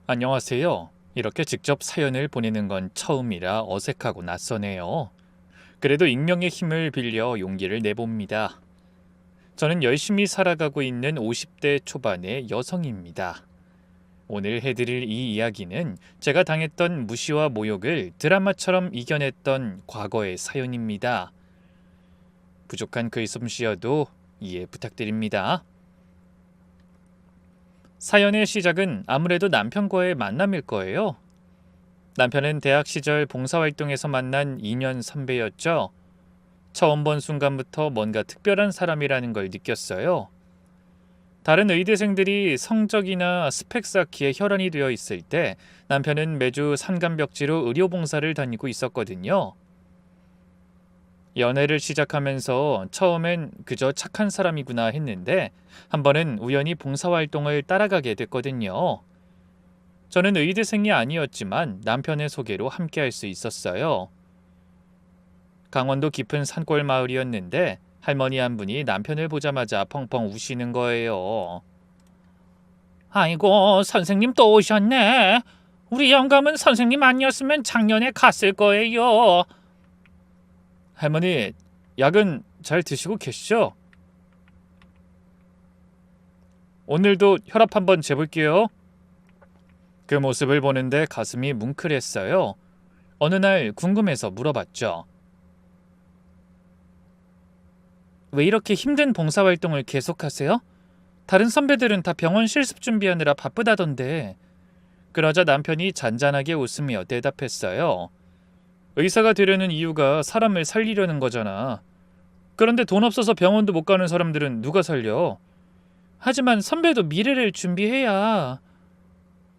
안녕하세요. 이렇게 직접 사연을 보내는 건 처음이라 어색하고 낯서네요. 그래도 익명의 힘을 빌려 용기를 내봅니다. 저는 열심히 살아가고 있는 50대 초반의 여성입니다. 오늘 해드릴 이 이야기는 제가 당했던 무시와 모욕을 드라마처럼 이겨냈던 과거의 사연입니다. 부족한 글솜씨여도 이해 부탁드립니다. 사연의 시작은 아무래도 남편과의 만남일 거예요. 남편은 대학 시절 봉사활동에서 만난 2년 선배였죠. 처음 본 순간부터 뭔가 특별한 사람이라는 걸 느꼈어요. 다른 의대생들이 성적이나 스펙 쌓기에 혈안이 되어 있을 때 남편은 매주 산간벽지로 의료봉사를 다니고 있었거든요. 연애를 시작하면서 처음엔 그저 착한 사람이구나 했는데 한 번은 우연히 봉사활동을 따라가게 됐거든요. 저는 의대생이 아니었지만 남편의 소개로 함께할 수 있었어요. 강원도 깊은 산골 마을이었는데 할머니 한 분이 남편을 보자마자 펑펑 우시는 거예요. 아이고, 선생님 또 오셨네. 우리 영감은 선생님 아니었으면 작년에 갔을 거예요. 할머니, 약은 잘 드시고 계시죠? 오늘도 혈압 한번 재볼게요. 그 모습을 보는데 가슴이 뭉클했어요. 어느 날 궁금해서 물어봤죠. 왜 이렇게 힘든 봉사활동을 계속하세요? 다른 선배들은 다 병원 실습 준비하느라 바쁘다던데. 그러자 남편이 잔잔하게 웃으며 대답했어요. 의사가 되려는 이유가 사람을 살리려는 거잖아. 그런데 돈 없어서 병원도 못 가는 사람들은 누가 살려? 하지만 선배도 미래를 준비해야.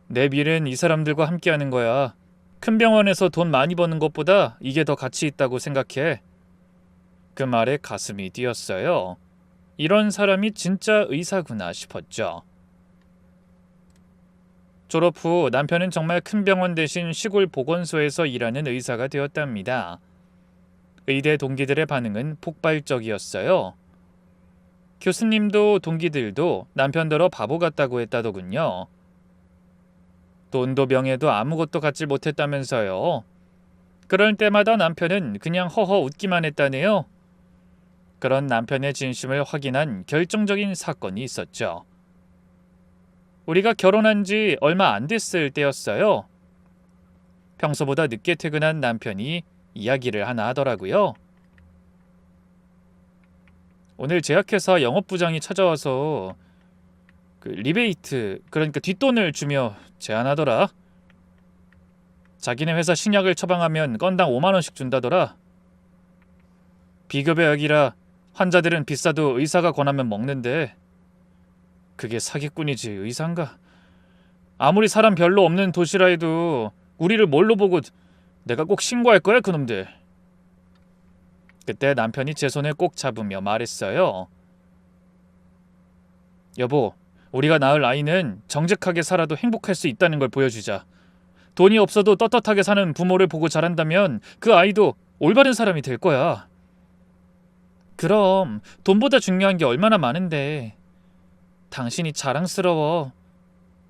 내 미래는 이 사람들과 함께하는 거야. 큰 병원에서 돈 많이 버는 것보다 이게 더 가치 있다고 생각해. 그 말에 가슴이 뛰었어요. 이런 사람이 진짜 의사구나 싶었죠. 졸업 후 남편은 정말 큰 병원 대신 시골 보건소에서 일하는 의사가 되었답니다. 의대 동기들의 반응은 폭발적이었어요. 교수님도 동기들도 남편더러 바보 같다고 했다더군요. 돈도 명예도 아무것도 갖지 못했다면서요. 그럴 때마다 남편은 그냥 허허 웃기만 했다네요. 그런 남편의 진심을 확인한 결정적인 사건이 있었죠. 우리가 결혼한 지 얼마 안 됐을 때였어요. 평소보다 늦게 퇴근한 남편이 이야기를 하나 하더라고요. 오늘 제약회사 영업부장이 찾아와서 리베이트, 그러니까 뒷돈을 주며 제안하더라. 자기네 회사 신약을 처방하면 건당 5만 원씩 준다더라. 비급여 약이라 환자들은 비싸도 의사가 권하면 먹는데 그게 사기꾼이지 의사인가? 아무리 사람 별로 없는 도시라 해도 우리를 뭘로 보고 내가 꼭 신고할 거야 그놈들. 그때 남편이 제 손을 꼭 잡으며 말했어요. 여보, 우리가 낳을 아이는 정직하게 살아도 행복할 수 있다는 걸 보여주자. 돈이 없어도 떳떳하게 사는 부모를 보고 자란다면 그 아이도 올바른 사람이 될 거야. 그럼 돈보다 중요한 게 얼마나 많은데. 당신이 자랑스러워.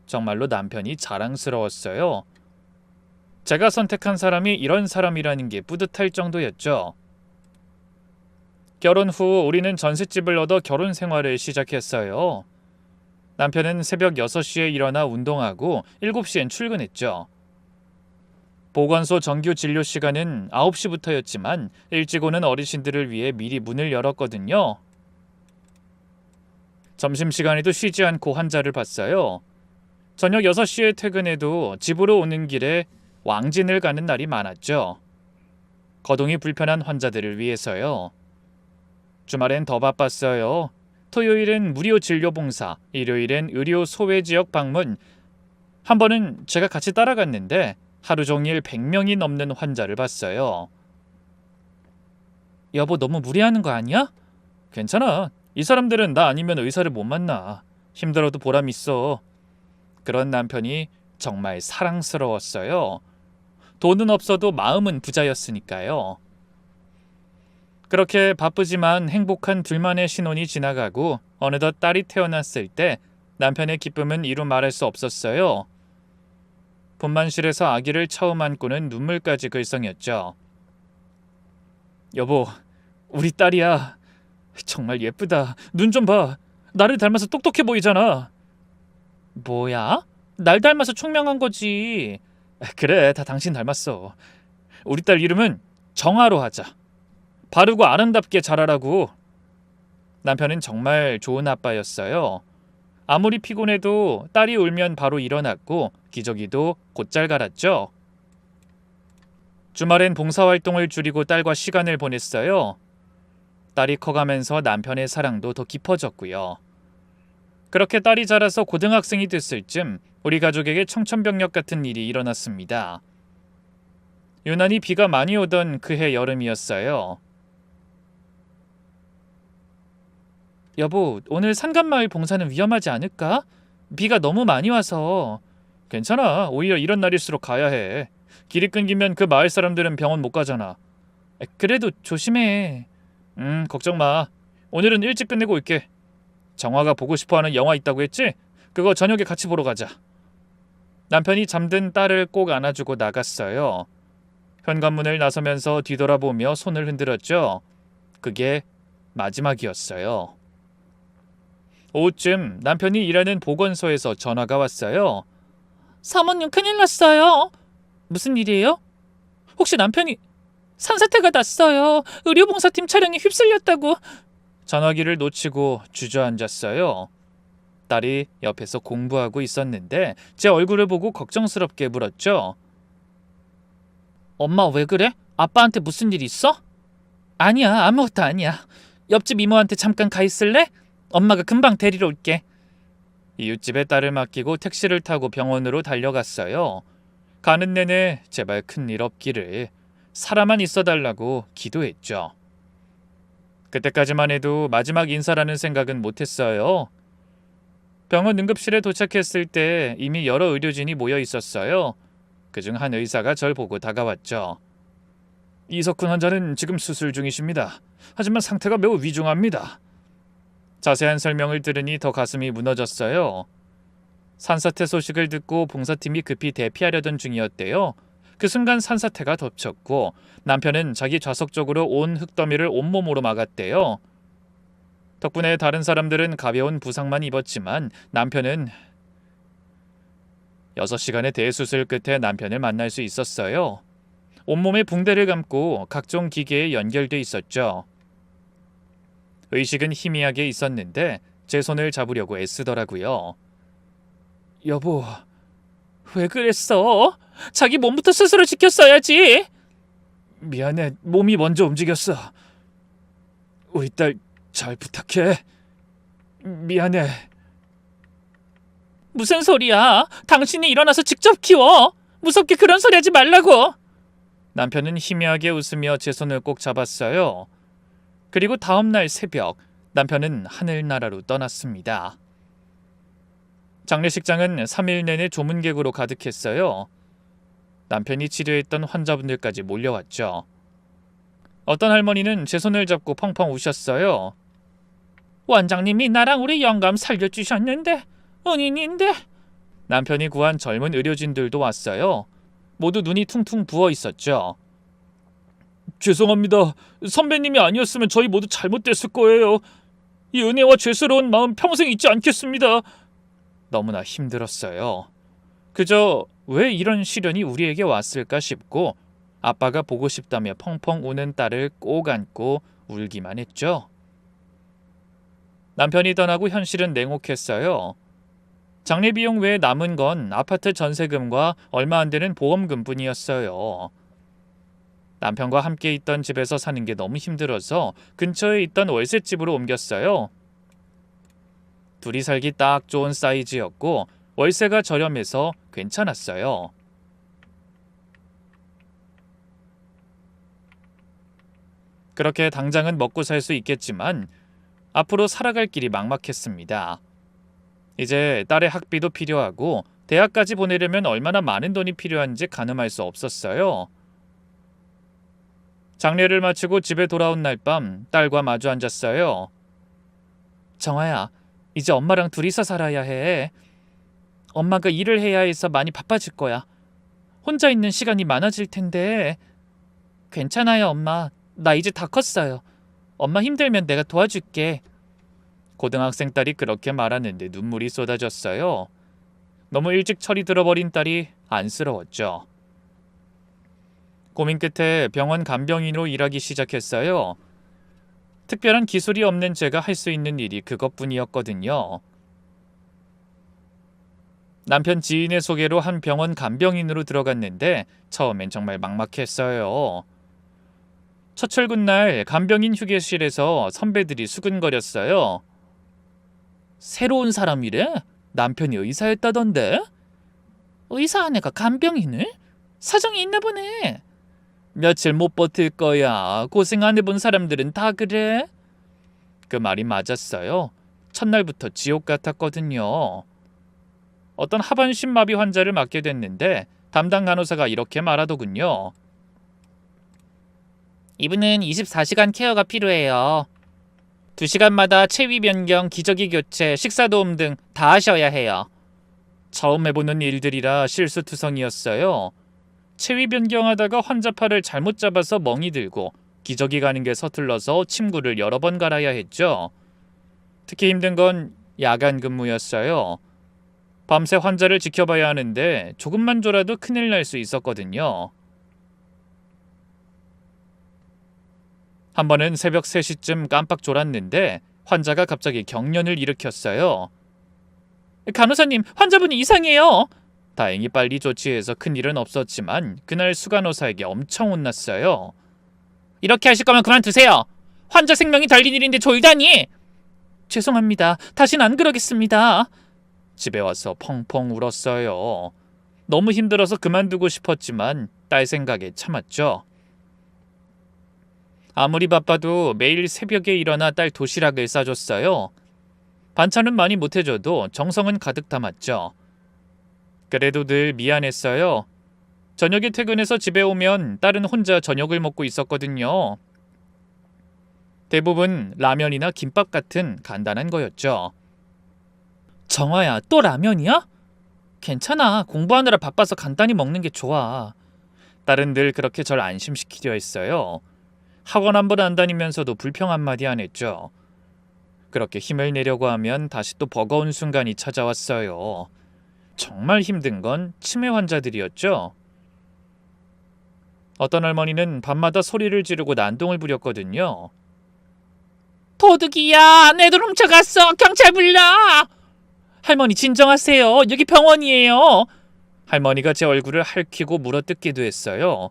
정말로 남편이 자랑스러웠어요. 제가 선택한 사람이 이런 사람이라는 게 뿌듯할 정도였죠. 결혼 후 우리는 전셋집을 얻어 결혼 생활을 시작했어요. 남편은 새벽 6시에 일어나 운동하고 7시엔 출근했죠. 보건소 정규 진료 시간은 9시부터였지만 일찍 오는 어르신들을 위해 미리 문을 열었거든요. 점심시간에도 쉬지 않고 환자를 봤어요. 저녁 6시에 퇴근해도 집으로 오는 길에 왕진을 가는 날이 많았죠. 거동이 불편한 환자들을 위해서요. 주말엔 더 바빴어요. 토요일엔 무료 진료 봉사, 일요일엔 의료 소외 지역 방문. 한 번은 제가 같이 따라갔는데 하루 종일 100명이 넘는 환자를 봤어요. 여보, 너무 무리하는 거 아니야? 괜찮아. 이 사람들은 나 아니면 의사를 못 만나. 힘들어도 보람 있어. 그런 남편이 정말 사랑스러웠어요. 돈은 없어도 마음은 부자였으니까요. 그렇게 바쁘지만 행복한 둘만의 신혼이 지나가고 어느덧 딸이 태어났을 때 남편의 기쁨은 이루 말할 수 없었어요. 분만실에서 아기를 처음 안고는 눈물까지 글썽였죠. 여보, 우리 딸이야. 정말 예쁘다. 눈 좀 봐. 나를 닮아서 똑똑해 보이잖아. 뭐야? 날 닮아서 총명한 거지. 그래, 다 당신 닮았어. 우리 딸 이름은 정아로 하자. 바르고 아름답게 자라라고. 남편은 정말 좋은 아빠였어요. 아무리 피곤해도 딸이 울면 바로 일어났고 기저귀도 곧잘 갈았죠. 주말엔 봉사활동을 줄이고 딸과 시간을 보냈어요. 딸이 커가면서 남편의 사랑도 더 깊어졌고요. 그렇게 딸이 자라서 고등학생이 됐을 쯤 우리 가족에게 청천벽력 같은 일이 일어났습니다. 유난히 비가 많이 오던 그해 여름이었어요. 여보, 오늘 산간마을 봉사는 위험하지 않을까? 비가 너무 많이 와서. 괜찮아. 오히려 이런 날일수록 가야 해. 길이 끊기면 그 마을 사람들은 병원 못 가잖아. 그래도 조심해. 걱정 마. 오늘은 일찍 끝내고 올게. 정화가 보고 싶어하는 영화 있다고 했지? 그거 저녁에 같이 보러 가자. 남편이 잠든 딸을 꼭 안아주고 나갔어요. 현관문을 나서면서 뒤돌아보며 손을 흔들었죠. 그게 마지막이었어요. 오후쯤 남편이 일하는 보건소에서 전화가 왔어요. 사모님, 큰일 났어요. 무슨 일이에요? 혹시 남편이 산사태가 났어요. 의료봉사팀 차량에 휩쓸렸다고. 전화기를 놓치고 주저앉았어요. 딸이 옆에서 공부하고 있었는데 제 얼굴을 보고 걱정스럽게 물었죠. 엄마, 왜 그래? 아빠한테 무슨 일 있어? 아니야, 아무것도 아니야. 옆집 이모한테 잠깐 가 있을래? 엄마가 금방 데리러 올게. 이웃집에 딸을 맡기고 택시를 타고 병원으로 달려갔어요. 가는 내내 제발 큰일 없기를, 살아만 있어달라고 기도했죠. 그때까지만 해도 마지막 인사라는 생각은 못했어요. 병원 응급실에 도착했을 때 이미 여러 의료진이 모여 있었어요. 그중 한 의사가 절 보고 다가왔죠. 이석훈 환자는 지금 수술 중이십니다. 하지만 상태가 매우 위중합니다. 자세한 설명을 들으니 더 가슴이 무너졌어요. 산사태 소식을 듣고 봉사팀이 급히 대피하려던 중이었대요. 그 순간 산사태가 덮쳤고 남편은 자기 좌석 쪽으로 온 흙더미를 온몸으로 막았대요. 덕분에 다른 사람들은 가벼운 부상만 입었지만 남편은 6시간의 대수술 끝에 남편을 만날 수 있었어요. 온몸에 붕대를 감고 각종 기계에 연결돼 있었죠. 의식은 희미하게 있었는데 제 손을 잡으려고 애쓰더라고요. 여보, 왜 그랬어? 자기 몸부터 스스로 지켰어야지. 미안해, 몸이 먼저 움직였어. 우리 딸 잘 부탁해. 미안해. 무슨 소리야? 당신이 일어나서 직접 키워. 무섭게 그런 소리 하지 말라고. 남편은 희미하게 웃으며 제 손을 꼭 잡았어요. 그리고 다음 날 새벽 남편은 하늘나라로 떠났습니다. 장례식장은 3일 내내 조문객으로 가득했어요. 남편이 치료했던 환자분들까지 몰려왔죠. 어떤 할머니는 제 손을 잡고 펑펑 우셨어요. 원장님이 나랑 우리 영감 살려주셨는데 은인인데. 남편이 구한 젊은 의료진들도 왔어요. 모두 눈이 퉁퉁 부어 있었죠. 죄송합니다. 선배님이 아니었으면 저희 모두 잘못됐을 거예요. 이 은혜와 죄스러운 마음 평생 잊지 않겠습니다. 너무나 힘들었어요. 그저 왜 이런 시련이 우리에게 왔을까 싶고 아빠가 보고 싶다며 펑펑 우는 딸을 꼭 안고 울기만 했죠. 남편이 떠나고 현실은 냉혹했어요. 장례 비용 외에 남은 건 아파트 전세금과 얼마 안 되는 보험금뿐이었어요. 남편과 함께 있던 집에서 사는 게 너무 힘들어서 근처에 있던 월세집으로 옮겼어요. 둘이 살기 딱 좋은 사이즈였고 월세가 저렴해서 괜찮았어요. 그렇게 당장은 먹고 살 수 있겠지만 앞으로 살아갈 길이 막막했습니다. 이제 딸의 학비도 필요하고 대학까지 보내려면 얼마나 많은 돈이 필요한지 가늠할 수 없었어요. 장례를 마치고 집에 돌아온 날 밤 딸과 마주 앉았어요. 정아야, 이제 엄마랑 둘이서 살아야 해. 엄마가 일을 해야 해서 많이 바빠질 거야. 혼자 있는 시간이 많아질 텐데. 괜찮아요, 엄마. 나 이제 다 컸어요. 엄마 힘들면 내가 도와줄게. 고등학생 딸이 그렇게 말하는데 눈물이 쏟아졌어요. 너무 일찍 철이 들어버린 딸이 안쓰러웠죠. 고민 끝에 병원 간병인으로 일하기 시작했어요. 특별한 기술이 없는 제가 할 수 있는 일이 그것뿐이었거든요. 남편 지인의 소개로 한 병원 간병인으로 들어갔는데 처음엔 정말 막막했어요. 첫 출근 날 간병인 휴게실에서 선배들이 수근거렸어요. 새로운 사람이래? 남편이 의사였다던데? 의사한 애가 간병인을? 사정이 있나 보네. 며칠 못 버틸 거야. 고생 안 해본 사람들은 다 그래. 그 말이 맞았어요. 첫날부터 지옥 같았거든요. 어떤 하반신마비 환자를 맡게 됐는데 담당 간호사가 이렇게 말하더군요. 이분은 24시간 케어가 필요해요. 2시간마다 체위 변경, 기저귀 교체, 식사 도움 등 다 하셔야 해요. 처음 해보는 일들이라 실수투성이었어요. 체위 변경하다가 환자 팔을 잘못 잡아서 멍이 들고 기저귀 가는 게 서툴러서 침구를 여러 번 갈아야 했죠. 특히 힘든 건 야간 근무였어요. 밤새 환자를 지켜봐야 하는데 조금만 졸아도 큰일 날 수 있었거든요. 한 번은 새벽 3시쯤 깜빡 졸았는데 환자가 갑자기 경련을 일으켰어요. 간호사님, 환자분이 이상해요. 다행히 빨리 조치해서 큰일은 없었지만 그날 수간호사에게 엄청 혼났어요. 이렇게 하실 거면 그만두세요. 환자 생명이 달린 일인데 졸다니. 죄송합니다. 다신 안 그러겠습니다. 집에 와서 펑펑 울었어요. 너무 힘들어서 그만두고 싶었지만 딸 생각에 참았죠. 아무리 바빠도 매일 새벽에 일어나 딸 도시락을 싸줬어요. 반찬은 많이 못해줘도 정성은 가득 담았죠. 그래도 늘 미안했어요. 저녁에 퇴근해서 집에 오면 딸은 혼자 저녁을 먹고 있었거든요. 대부분 라면이나 김밥 같은 간단한 거였죠. 정화야, 또 라면이야? 괜찮아. 공부하느라 바빠서 간단히 먹는 게 좋아. 딸은 늘 그렇게 절 안심시키려 했어요. 학원 한 번 안 다니면서도 불평 한마디 안 했죠. 그렇게 힘을 내려고 하면 다시 또 버거운 순간이 찾아왔어요. 정말 힘든 건 치매 환자들이었죠. 어떤 할머니는 밤마다 소리를 지르고 난동을 부렸거든요. 도둑이야! 내 돈 훔쳐갔어! 경찰 불러! 할머니 진정하세요. 여기 병원이에요. 할머니가 제 얼굴을 핥히고 물어뜯기도 했어요.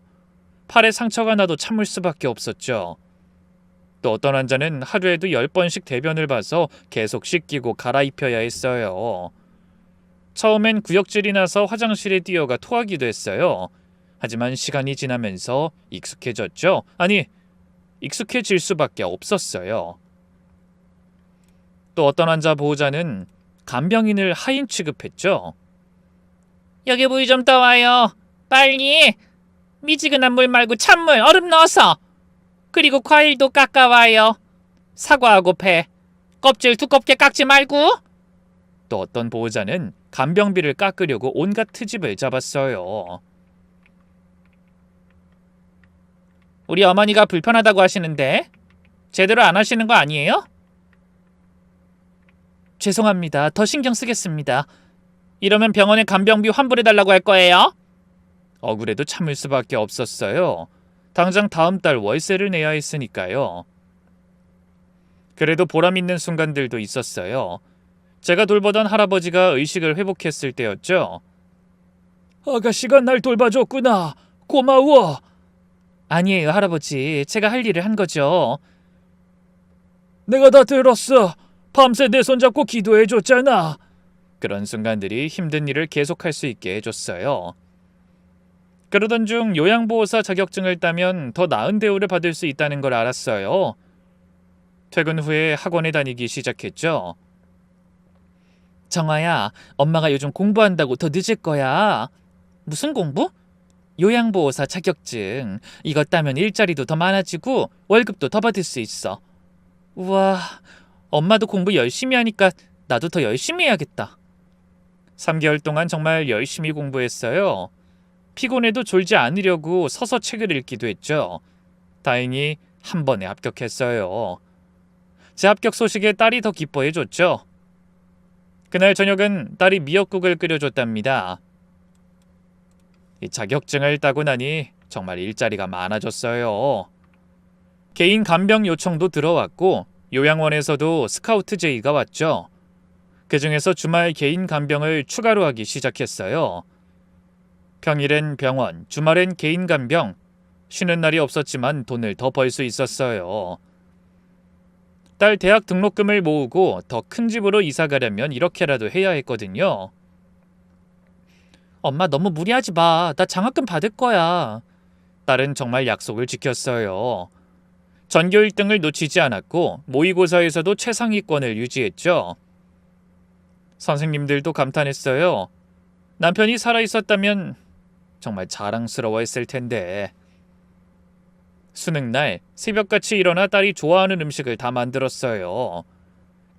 팔에 상처가 나도 참을 수밖에 없었죠. 또 어떤 환자는 하루에도 10번씩 대변을 봐서 계속 씻기고 갈아입혀야 했어요. 처음엔 구역질이 나서 화장실에 뛰어가 토하기도 했어요. 하지만 시간이 지나면서 익숙해졌죠. 아니, 익숙해질 수밖에 없었어요. 또 어떤 환자 보호자는 간병인을 하인 취급했죠. 여기 물 좀 떠와요. 빨리. 미지근한 물 말고 찬물, 얼음 넣어서. 그리고 과일도 깎아와요. 사과하고 배. 껍질 두껍게 깎지 말고. 또 어떤 보호자는 간병비를 깎으려고 온갖 트집을 잡았어요. 우리 어머니가 불편하다고 하시는데 제대로 안 하시는 거 아니에요? 죄송합니다. 더 신경 쓰겠습니다. 이러면 병원에 간병비 환불해달라고 할 거예요? 억울해도 참을 수밖에 없었어요. 당장 다음 달 월세를 내야 했으니까요. 그래도 보람 있는 순간들도 있었어요. 제가 돌보던 할아버지가 의식을 회복했을 때였죠. 아가씨가 날 돌봐줬구나. 고마워. 아니에요, 할아버지. 제가 할 일을 한 거죠. 내가 다 들었어. 밤새 내 손잡고 기도해줬잖아. 그런 순간들이 힘든 일을 계속할 수 있게 해줬어요. 그러던 중 요양보호사 자격증을 따면 더 나은 대우를 받을 수 있다는 걸 알았어요. 퇴근 후에 학원에 다니기 시작했죠. 정아야, 엄마가 요즘 공부한다고 더 늦을 거야. 무슨 공부? 요양보호사 자격증. 이거 따면 일자리도 더 많아지고 월급도 더 받을 수 있어. 우와, 엄마도 공부 열심히 하니까 나도 더 열심히 해야겠다. 3개월 동안 정말 열심히 공부했어요. 피곤해도 졸지 않으려고 서서 책을 읽기도 했죠. 다행히 한 번에 합격했어요. 제 합격 소식에 딸이 더 기뻐해줬죠. 그날 저녁은 딸이 미역국을 끓여줬답니다. 이 자격증을 따고 나니 정말 일자리가 많아졌어요. 개인 간병 요청도 들어왔고 요양원에서도 스카우트 제의가 왔죠. 그 중에서 주말 개인 간병을 추가로 하기 시작했어요. 평일엔 병원, 주말엔 개인 간병. 쉬는 날이 없었지만 돈을 더 벌 수 있었어요. 딸 대학 등록금을 모으고 더 큰 집으로 이사 가려면 이렇게라도 해야 했거든요. 엄마 너무 무리하지 마. 나 장학금 받을 거야. 딸은 정말 약속을 지켰어요. 전교 1등을 놓치지 않았고 모의고사에서도 최상위권을 유지했죠. 선생님들도 감탄했어요. 남편이 살아있었다면 정말 자랑스러워했을 텐데. 수능날 새벽같이 일어나 딸이 좋아하는 음식을 다 만들었어요.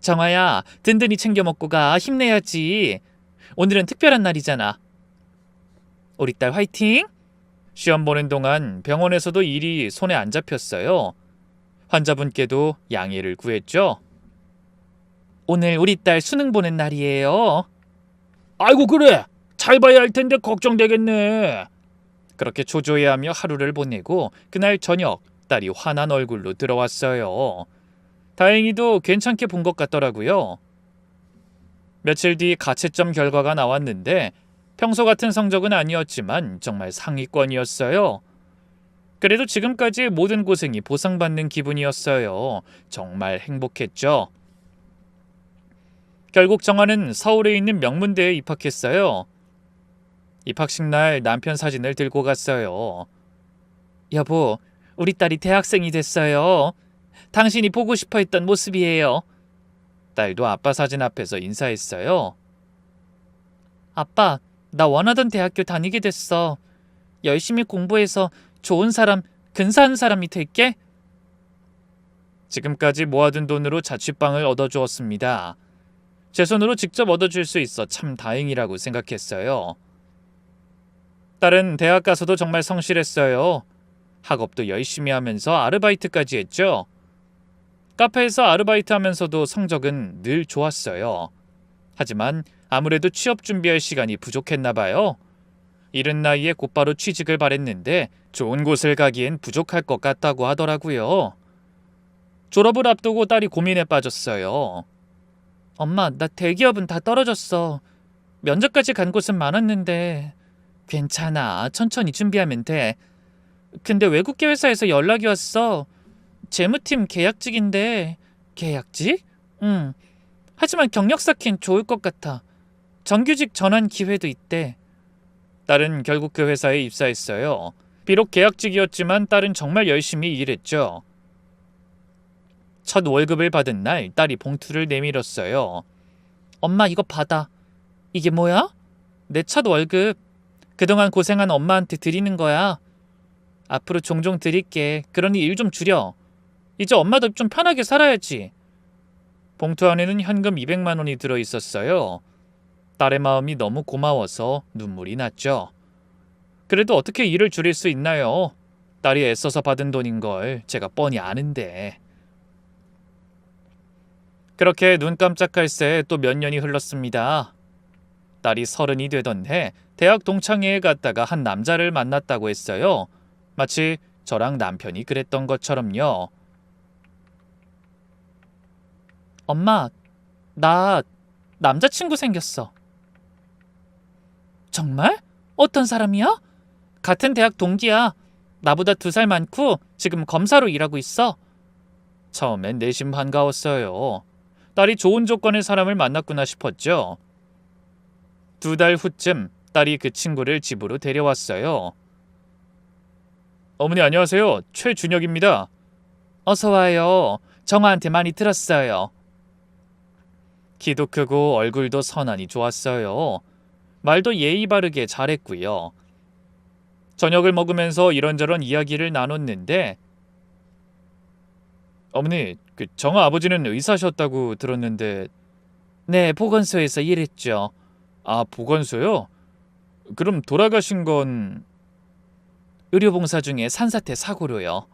정아야, 든든히 챙겨 먹고 가. 힘내야지. 오늘은 특별한 날이잖아. 우리 딸 화이팅! 시험 보는 동안 병원에서도 일이 손에 안 잡혔어요. 환자분께도 양해를 구했죠. 오늘 우리 딸 수능 보는 날이에요. 아이고 그래. 잘 봐야 할 텐데 걱정되겠네. 그렇게 초조해하며 하루를 보내고 그날 저녁 딸이 화난 얼굴로 들어왔어요. 다행히도 괜찮게 본 것 같더라고요. 며칠 뒤 가채점 결과가 나왔는데 평소 같은 성적은 아니었지만 정말 상위권이었어요. 그래도 지금까지 모든 고생이 보상받는 기분이었어요. 정말 행복했죠. 결국 정아는 서울에 있는 명문대에 입학했어요. 입학식 날 남편 사진을 들고 갔어요. 여보, 우리 딸이 대학생이 됐어요. 당신이 보고 싶어 했던 모습이에요. 딸도 아빠 사진 앞에서 인사했어요. 아빠, 나 원하던 대학교 다니게 됐어. 열심히 공부해서 좋은 사람, 근사한 사람이 될게. 지금까지 모아둔 돈으로 자취방을 얻어주었습니다. 제 손으로 직접 얻어줄 수 있어 참 다행이라고 생각했어요. 딸은 대학 가서도 정말 성실했어요. 학업도 열심히 하면서 아르바이트까지 했죠. 카페에서 아르바이트 하면서도 성적은 늘 좋았어요. 하지만 아무래도 취업 준비할 시간이 부족했나 봐요. 이른 나이에 곧바로 취직을 바랬는데 좋은 곳을 가기엔 부족할 것 같다고 하더라고요. 졸업을 앞두고 딸이 고민에 빠졌어요. 엄마, 나 대기업은 다 떨어졌어. 면접까지 간 곳은 많았는데. 괜찮아. 천천히 준비하면 돼. 근데 외국계 회사에서 연락이 왔어. 재무팀 계약직인데. 계약직? 응. 하지만 경력 쌓기엔 좋을 것 같아. 정규직 전환 기회도 있대. 딸은 결국 그 회사에 입사했어요. 비록 계약직이었지만 딸은 정말 열심히 일했죠. 첫 월급을 받은 날 딸이 봉투를 내밀었어요. 엄마 이거 받아. 이게 뭐야? 내 첫 월급. 그동안 고생한 엄마한테 드리는 거야. 앞으로 종종 드릴게. 그러니 일 좀 줄여. 이제 엄마도 좀 편하게 살아야지. 봉투 안에는 현금 200만 원이 들어있었어요. 딸의 마음이 너무 고마워서 눈물이 났죠. 그래도 어떻게 일을 줄일 수 있나요? 딸이 애써서 받은 돈인 걸 제가 뻔히 아는데. 그렇게 눈 깜짝할 새 또 몇 년이 흘렀습니다. 딸이 30이 되던 해 대학 동창회에 갔다가 한 남자를 만났다고 했어요. 마치 저랑 남편이 그랬던 것처럼요. 엄마, 나 남자친구 생겼어. 정말? 어떤 사람이야? 같은 대학 동기야. 나보다 2살 많고 지금 검사로 일하고 있어. 처음엔 내심 반가웠어요. 딸이 좋은 조건의 사람을 만났구나 싶었죠. 2달 후쯤 딸이 그 친구를 집으로 데려왔어요. 어머니 안녕하세요. 최준혁입니다. 어서 와요. 정아한테 많이 들었어요. 키도 크고 얼굴도 선하니 좋았어요. 말도 예의 바르게 잘했고요. 저녁을 먹으면서 이런저런 이야기를 나눴는데 어머니, 정아 아버지는 의사셨다고 들었는데 네, 보건소에서 일했죠. 아, 보건소요? 그럼 돌아가신 건 의료봉사 중에 산사태 사고로요.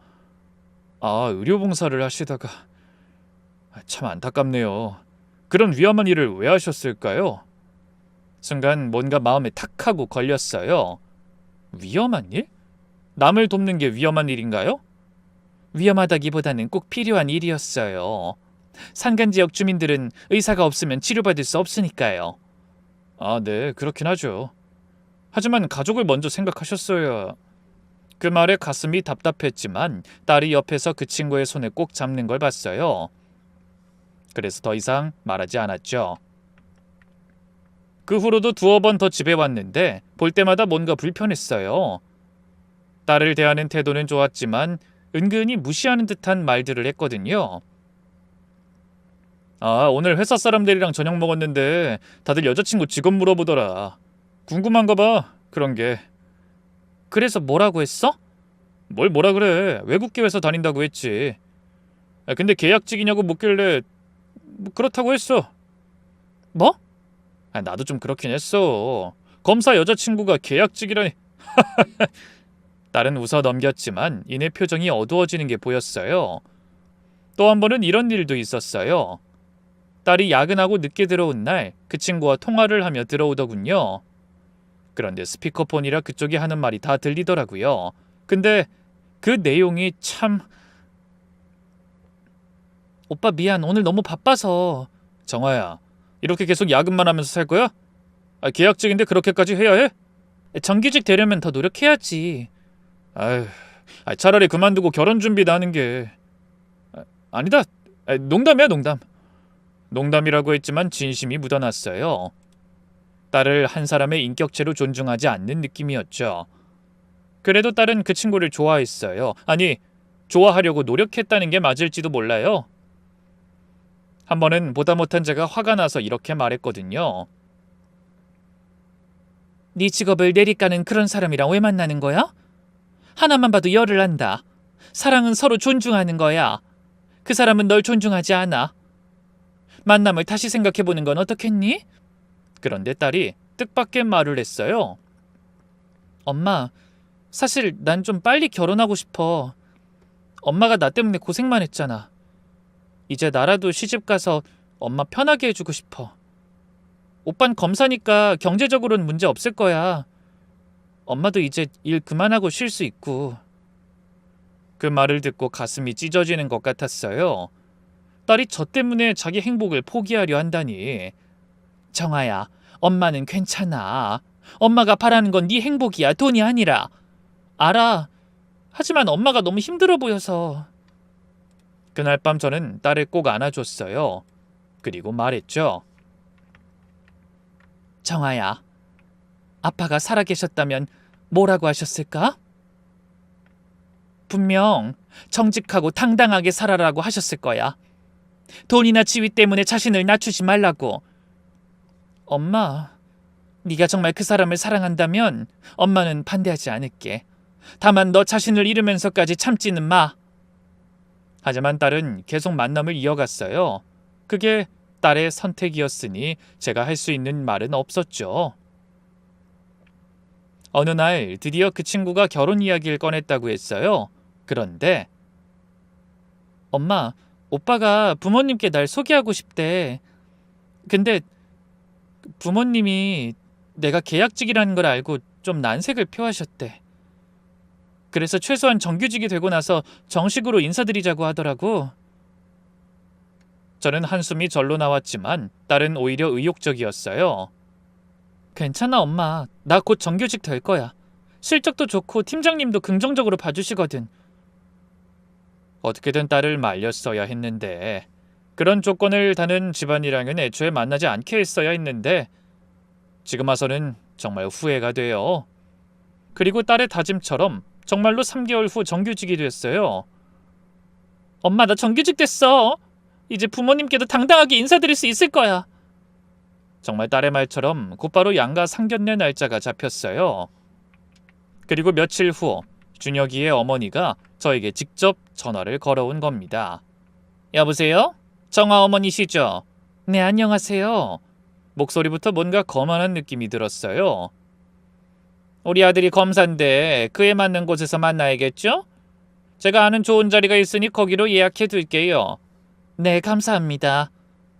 아, 의료봉사를 하시다가 참 안타깝네요. 그런 위험한 일을 왜 하셨을까요? 순간 뭔가 마음에 탁 하고 걸렸어요. 위험한 일? 남을 돕는 게 위험한 일인가요? 위험하다기보다는 꼭 필요한 일이었어요. 산간 지역 주민들은 의사가 없으면 치료받을 수 없으니까요. 아, 네, 그렇긴 하죠. 하지만 가족을 먼저 생각하셨어야. 그 말에 가슴이 답답했지만 딸이 옆에서 그 친구의 손을 꼭 잡는 걸 봤어요. 그래서 더 이상 말하지 않았죠. 그 후로도 두어 번 더 집에 왔는데 볼 때마다 뭔가 불편했어요. 딸을 대하는 태도는 좋았지만 은근히 무시하는 듯한 말들을 했거든요. 아, 오늘 회사 사람들이랑 저녁 먹었는데 다들 여자친구 직업 물어보더라. 궁금한가 봐, 그런 게. 그래서 뭐라고 했어? 뭘 뭐라 그래. 외국계 회사 다닌다고 했지. 근데 계약직이냐고 묻길래 그렇다고 했어. 뭐? 나도 좀 그렇긴 했어. 검사 여자친구가 계약직이라니. 딸은 웃어 넘겼지만 이내 표정이 어두워지는 게 보였어요. 또 한 번은 이런 일도 있었어요. 딸이 야근하고 늦게 들어온 날 그 친구와 통화를 하며 들어오더군요. 그런데 스피커폰이라 그쪽이 하는 말이 다 들리더라고요. 근데 그 내용이 참... 오빠 미안, 오늘 너무 바빠서. 정아야, 이렇게 계속 야근만 하면서 살 거야? 계약직인데 그렇게까지 해야 해? 정규직 되려면 더 노력해야지. 아휴, 차라리 그만두고 결혼 준비나 하는 게... 아니다, 농담이야, 농담. 농담이라고 했지만 진심이 묻어났어요. 딸을 한 사람의 인격체로 존중하지 않는 느낌이었죠. 그래도 딸은 그 친구를 좋아했어요. 아니, 좋아하려고 노력했다는 게 맞을지도 몰라요. 한 번은 보다 못한 제가 화가 나서 이렇게 말했거든요. 네 직업을 내리까는 그런 사람이랑 왜 만나는 거야? 하나만 봐도 열을 난다. 사랑은 서로 존중하는 거야. 그 사람은 널 존중하지 않아. 만남을 다시 생각해보는 건 어떻겠니? 그런데 딸이 뜻밖의 말을 했어요. 엄마, 사실 난 좀 빨리 결혼하고 싶어. 엄마가 나 때문에 고생만 했잖아. 이제 나라도 시집가서 엄마 편하게 해주고 싶어. 오빤 검사니까 경제적으로는 문제 없을 거야. 엄마도 이제 일 그만하고 쉴 수 있고. 그 말을 듣고 가슴이 찢어지는 것 같았어요. 딸이 저 때문에 자기 행복을 포기하려 한다니. 정아야, 엄마는 괜찮아. 엄마가 바라는 건 네 행복이야, 돈이 아니라. 알아. 하지만 엄마가 너무 힘들어 보여서. 그날 밤 저는 딸을 꼭 안아줬어요. 그리고 말했죠. 정아야, 아빠가 살아계셨다면 뭐라고 하셨을까? 분명 정직하고 당당하게 살아라고 하셨을 거야. 돈이나 지위 때문에 자신을 낮추지 말라고. 엄마, 네가 정말 그 사람을 사랑한다면 엄마는 반대하지 않을게. 다만 너 자신을 잃으면서까지 참지는 마. 하지만 딸은 계속 만남을 이어갔어요. 그게 딸의 선택이었으니 제가 할 수 있는 말은 없었죠. 어느 날 드디어 그 친구가 결혼 이야기를 꺼냈다고 했어요. 그런데 엄마, 오빠가 부모님께 날 소개하고 싶대. 근데 부모님이 내가 계약직이라는 걸 알고 좀 난색을 표하셨대. 그래서 최소한 정규직이 되고 나서 정식으로 인사드리자고 하더라고. 저는 한숨이 절로 나왔지만 딸은 오히려 의욕적이었어요. 괜찮아 엄마. 나 곧 정규직 될 거야. 실적도 좋고 팀장님도 긍정적으로 봐주시거든. 어떻게든 딸을 말렸어야 했는데 그런 조건을 다는 집안이랑은 애초에 만나지 않게 했어야 했는데 지금 와서는 정말 후회가 돼요. 그리고 딸의 다짐처럼 정말로 3개월 후 정규직이 됐어요. 엄마 나 정규직 됐어. 이제 부모님께도 당당하게 인사드릴 수 있을 거야. 정말 딸의 말처럼 곧바로 양가 상견례 날짜가 잡혔어요. 그리고 며칠 후 준혁이의 어머니가 저에게 직접 전화를 걸어온 겁니다. 여보세요? 정아 어머니시죠? 네, 안녕하세요. 목소리부터 뭔가 거만한 느낌이 들었어요. 우리 아들이 검사인데 그에 맞는 곳에서 만나야겠죠? 제가 아는 좋은 자리가 있으니 거기로 예약해 둘게요. 네, 감사합니다.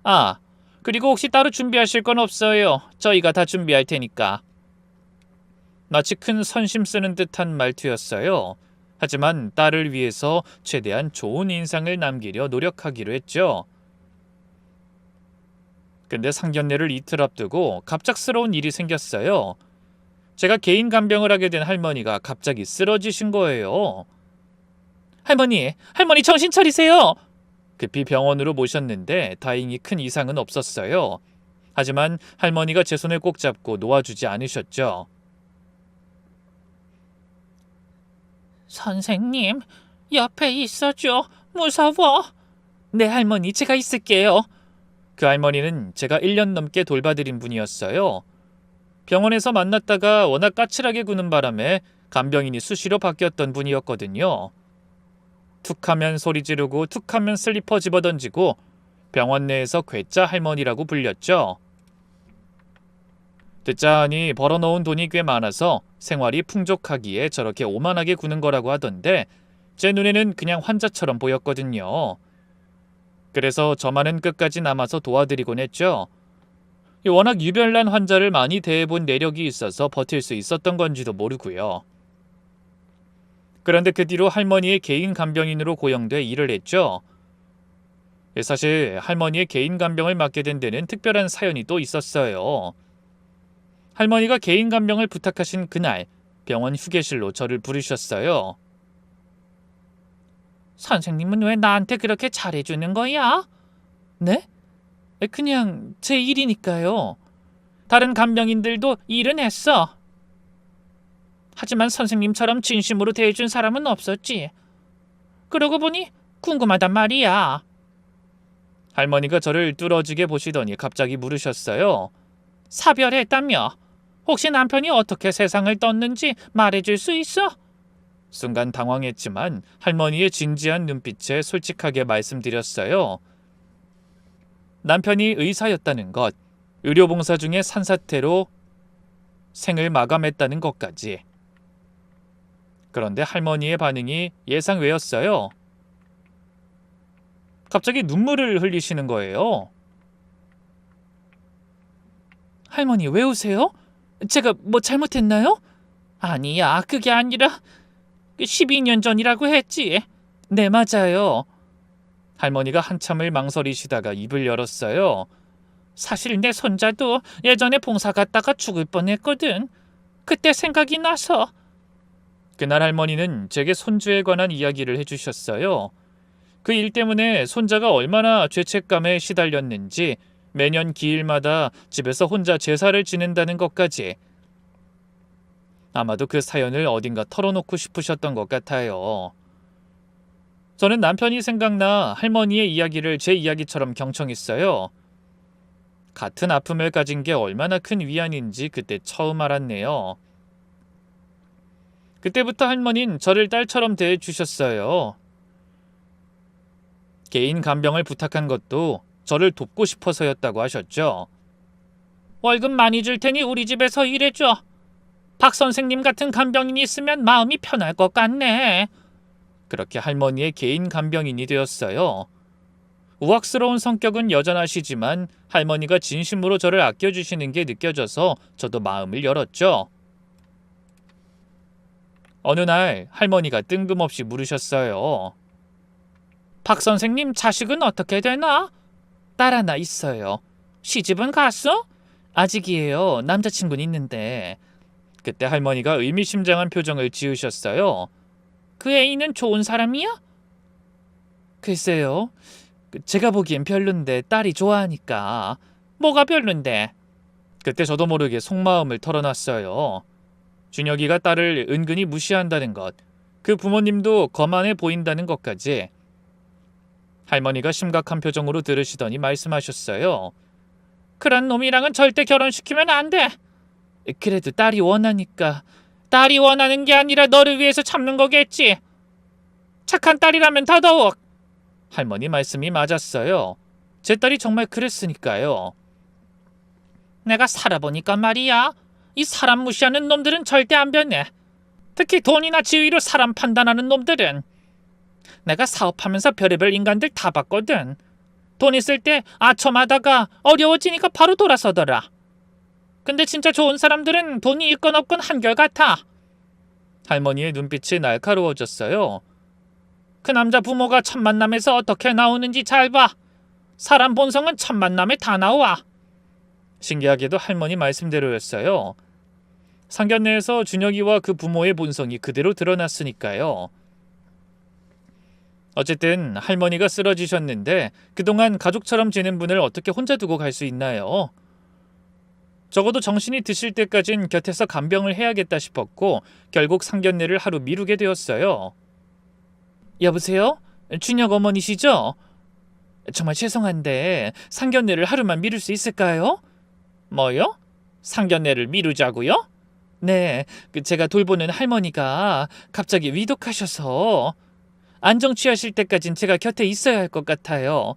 아, 그리고 혹시 따로 준비하실 건 없어요? 저희가 다 준비할 테니까. 마치 큰 선심 쓰는 듯한 말투였어요. 하지만 딸을 위해서 최대한 좋은 인상을 남기려 노력하기로 했죠. 근데 상견례를 이틀 앞두고 갑작스러운 일이 생겼어요. 제가 개인 간병을 하게 된 할머니가 갑자기 쓰러지신 거예요. 할머니 정신 차리세요. 급히 병원으로 모셨는데 다행히 큰 이상은 없었어요. 하지만 할머니가 제 손을 꼭 잡고 놓아주지 않으셨죠. 선생님, 옆에 있어줘. 무서워. 네, 할머니, 제가 있을게요. 그 할머니는 제가 1년 넘게 돌봐드린 분이었어요. 병원에서 만났다가 워낙 까칠하게 구는 바람에 간병인이 수시로 바뀌었던 분이었거든요. 툭하면 소리 지르고 툭하면 슬리퍼 집어던지고 병원 내에서 괴짜 할머니라고 불렸죠. 듣자 하니 벌어놓은 돈이 꽤 많아서 생활이 풍족하기에 저렇게 오만하게 구는 거라고 하던데 제 눈에는 그냥 환자처럼 보였거든요. 그래서 저만은 끝까지 남아서 도와드리곤 했죠. 워낙 유별난 환자를 많이 대해본 내력이 있어서 버틸 수 있었던 건지도 모르고요. 그런데 그 뒤로 할머니의 개인 간병인으로 고용돼 일을 했죠. 사실 할머니의 개인 간병을 맡게 된 데는 특별한 사연이 또 있었어요. 할머니가 개인 간병을 부탁하신 그날 병원 휴게실로 저를 부르셨어요. 선생님은 왜 나한테 그렇게 잘해주는 거야? 네? 그냥 제 일이니까요. 다른 간병인들도 일은 했어. 하지만 선생님처럼 진심으로 대해준 사람은 없었지. 그러고 보니 궁금하단 말이야. 할머니가 저를 뚫어지게 보시더니 갑자기 물으셨어요. 사별했다며? 혹시 남편이 어떻게 세상을 떴는지 말해줄 수 있어? 순간 당황했지만 할머니의 진지한 눈빛에 솔직하게 말씀드렸어요. 남편이 의사였다는 것, 의료봉사 중에 산사태로 생을 마감했다는 것까지. 그런데 할머니의 반응이 예상 외였어요. 갑자기 눈물을 흘리시는 거예요. 할머니 왜 우세요? 제가 뭐 잘못했나요? 아니야, 그게 아니라 12년 전이라고 했지. 네, 맞아요. 할머니가 한참을 망설이시다가 입을 열었어요. 사실 내 손자도 예전에 봉사 갔다가 죽을 뻔했거든. 그때 생각이 나서. 그날 할머니는 제게 손주에 관한 이야기를 해주셨어요. 그 일 때문에 손자가 얼마나 죄책감에 시달렸는지 매년 기일마다 집에서 혼자 제사를 지낸다는 것까지. 아마도 그 사연을 어딘가 털어놓고 싶으셨던 것 같아요. 저는 남편이 생각나 할머니의 이야기를 제 이야기처럼 경청했어요. 같은 아픔을 가진 게 얼마나 큰 위안인지 그때 처음 알았네요. 그때부터 할머니는 저를 딸처럼 대해주셨어요. 개인 간병을 부탁한 것도 저를 돕고 싶어서였다고 하셨죠. 월급 많이 줄 테니 우리 집에서 일해줘. 박 선생님 같은 간병인이 있으면 마음이 편할 것 같네. 그렇게 할머니의 개인 간병인이 되었어요. 우악스러운 성격은 여전하시지만 할머니가 진심으로 저를 아껴주시는 게 느껴져서 저도 마음을 열었죠. 어느 날 할머니가 뜬금없이 물으셨어요. 박 선생님 자식은 어떻게 되나? 딸 하나 있어요. 시집은 갔어? 아직이에요. 남자친구는 있는데. 그때 할머니가 의미심장한 표정을 지으셨어요. 그 애인은 좋은 사람이야? 글쎄요. 제가 보기엔 별론데 딸이 좋아하니까. 뭐가 별론데? 그때 저도 모르게 속마음을 털어놨어요. 준혁이가 딸을 은근히 무시한다는 것, 그 부모님도 거만해 보인다는 것까지. 할머니가 심각한 표정으로 들으시더니 말씀하셨어요. 그런 놈이랑은 절대 결혼시키면 안 돼. 그래도 딸이 원하니까. 딸이 원하는 게 아니라 너를 위해서 참는 거겠지. 착한 딸이라면 더더욱. 할머니 말씀이 맞았어요. 제 딸이 정말 그랬으니까요. 내가 살아보니까 말이야. 이 사람 무시하는 놈들은 절대 안 변해. 특히 돈이나 지위로 사람 판단하는 놈들은. 내가 사업하면서 별의별 인간들 다 봤거든. 돈 있을 때 아첨하다가 어려워지니까 바로 돌아서더라. 근데 진짜 좋은 사람들은 돈이 있건 없건 한결같아. 할머니의 눈빛이 날카로워졌어요. 그 남자 부모가 첫 만남에서 어떻게 나오는지 잘 봐. 사람 본성은 첫 만남에 다 나와. 신기하게도 할머니 말씀대로였어요. 상견례에서 준혁이와 그 부모의 본성이 그대로 드러났으니까요. 어쨌든 할머니가 쓰러지셨는데 그동안 가족처럼 지낸 분을 어떻게 혼자 두고 갈 수 있나요? 적어도 정신이 드실 때까진 곁에서 간병을 해야겠다 싶었고 결국 상견례를 하루 미루게 되었어요. 여보세요? 준혁 어머니시죠? 정말 죄송한데 상견례를 하루만 미룰 수 있을까요? 뭐요? 상견례를 미루자고요? 네, 제가 돌보는 할머니가 갑자기 위독하셔서 안정 취하실 때까진 제가 곁에 있어야 할 것 같아요.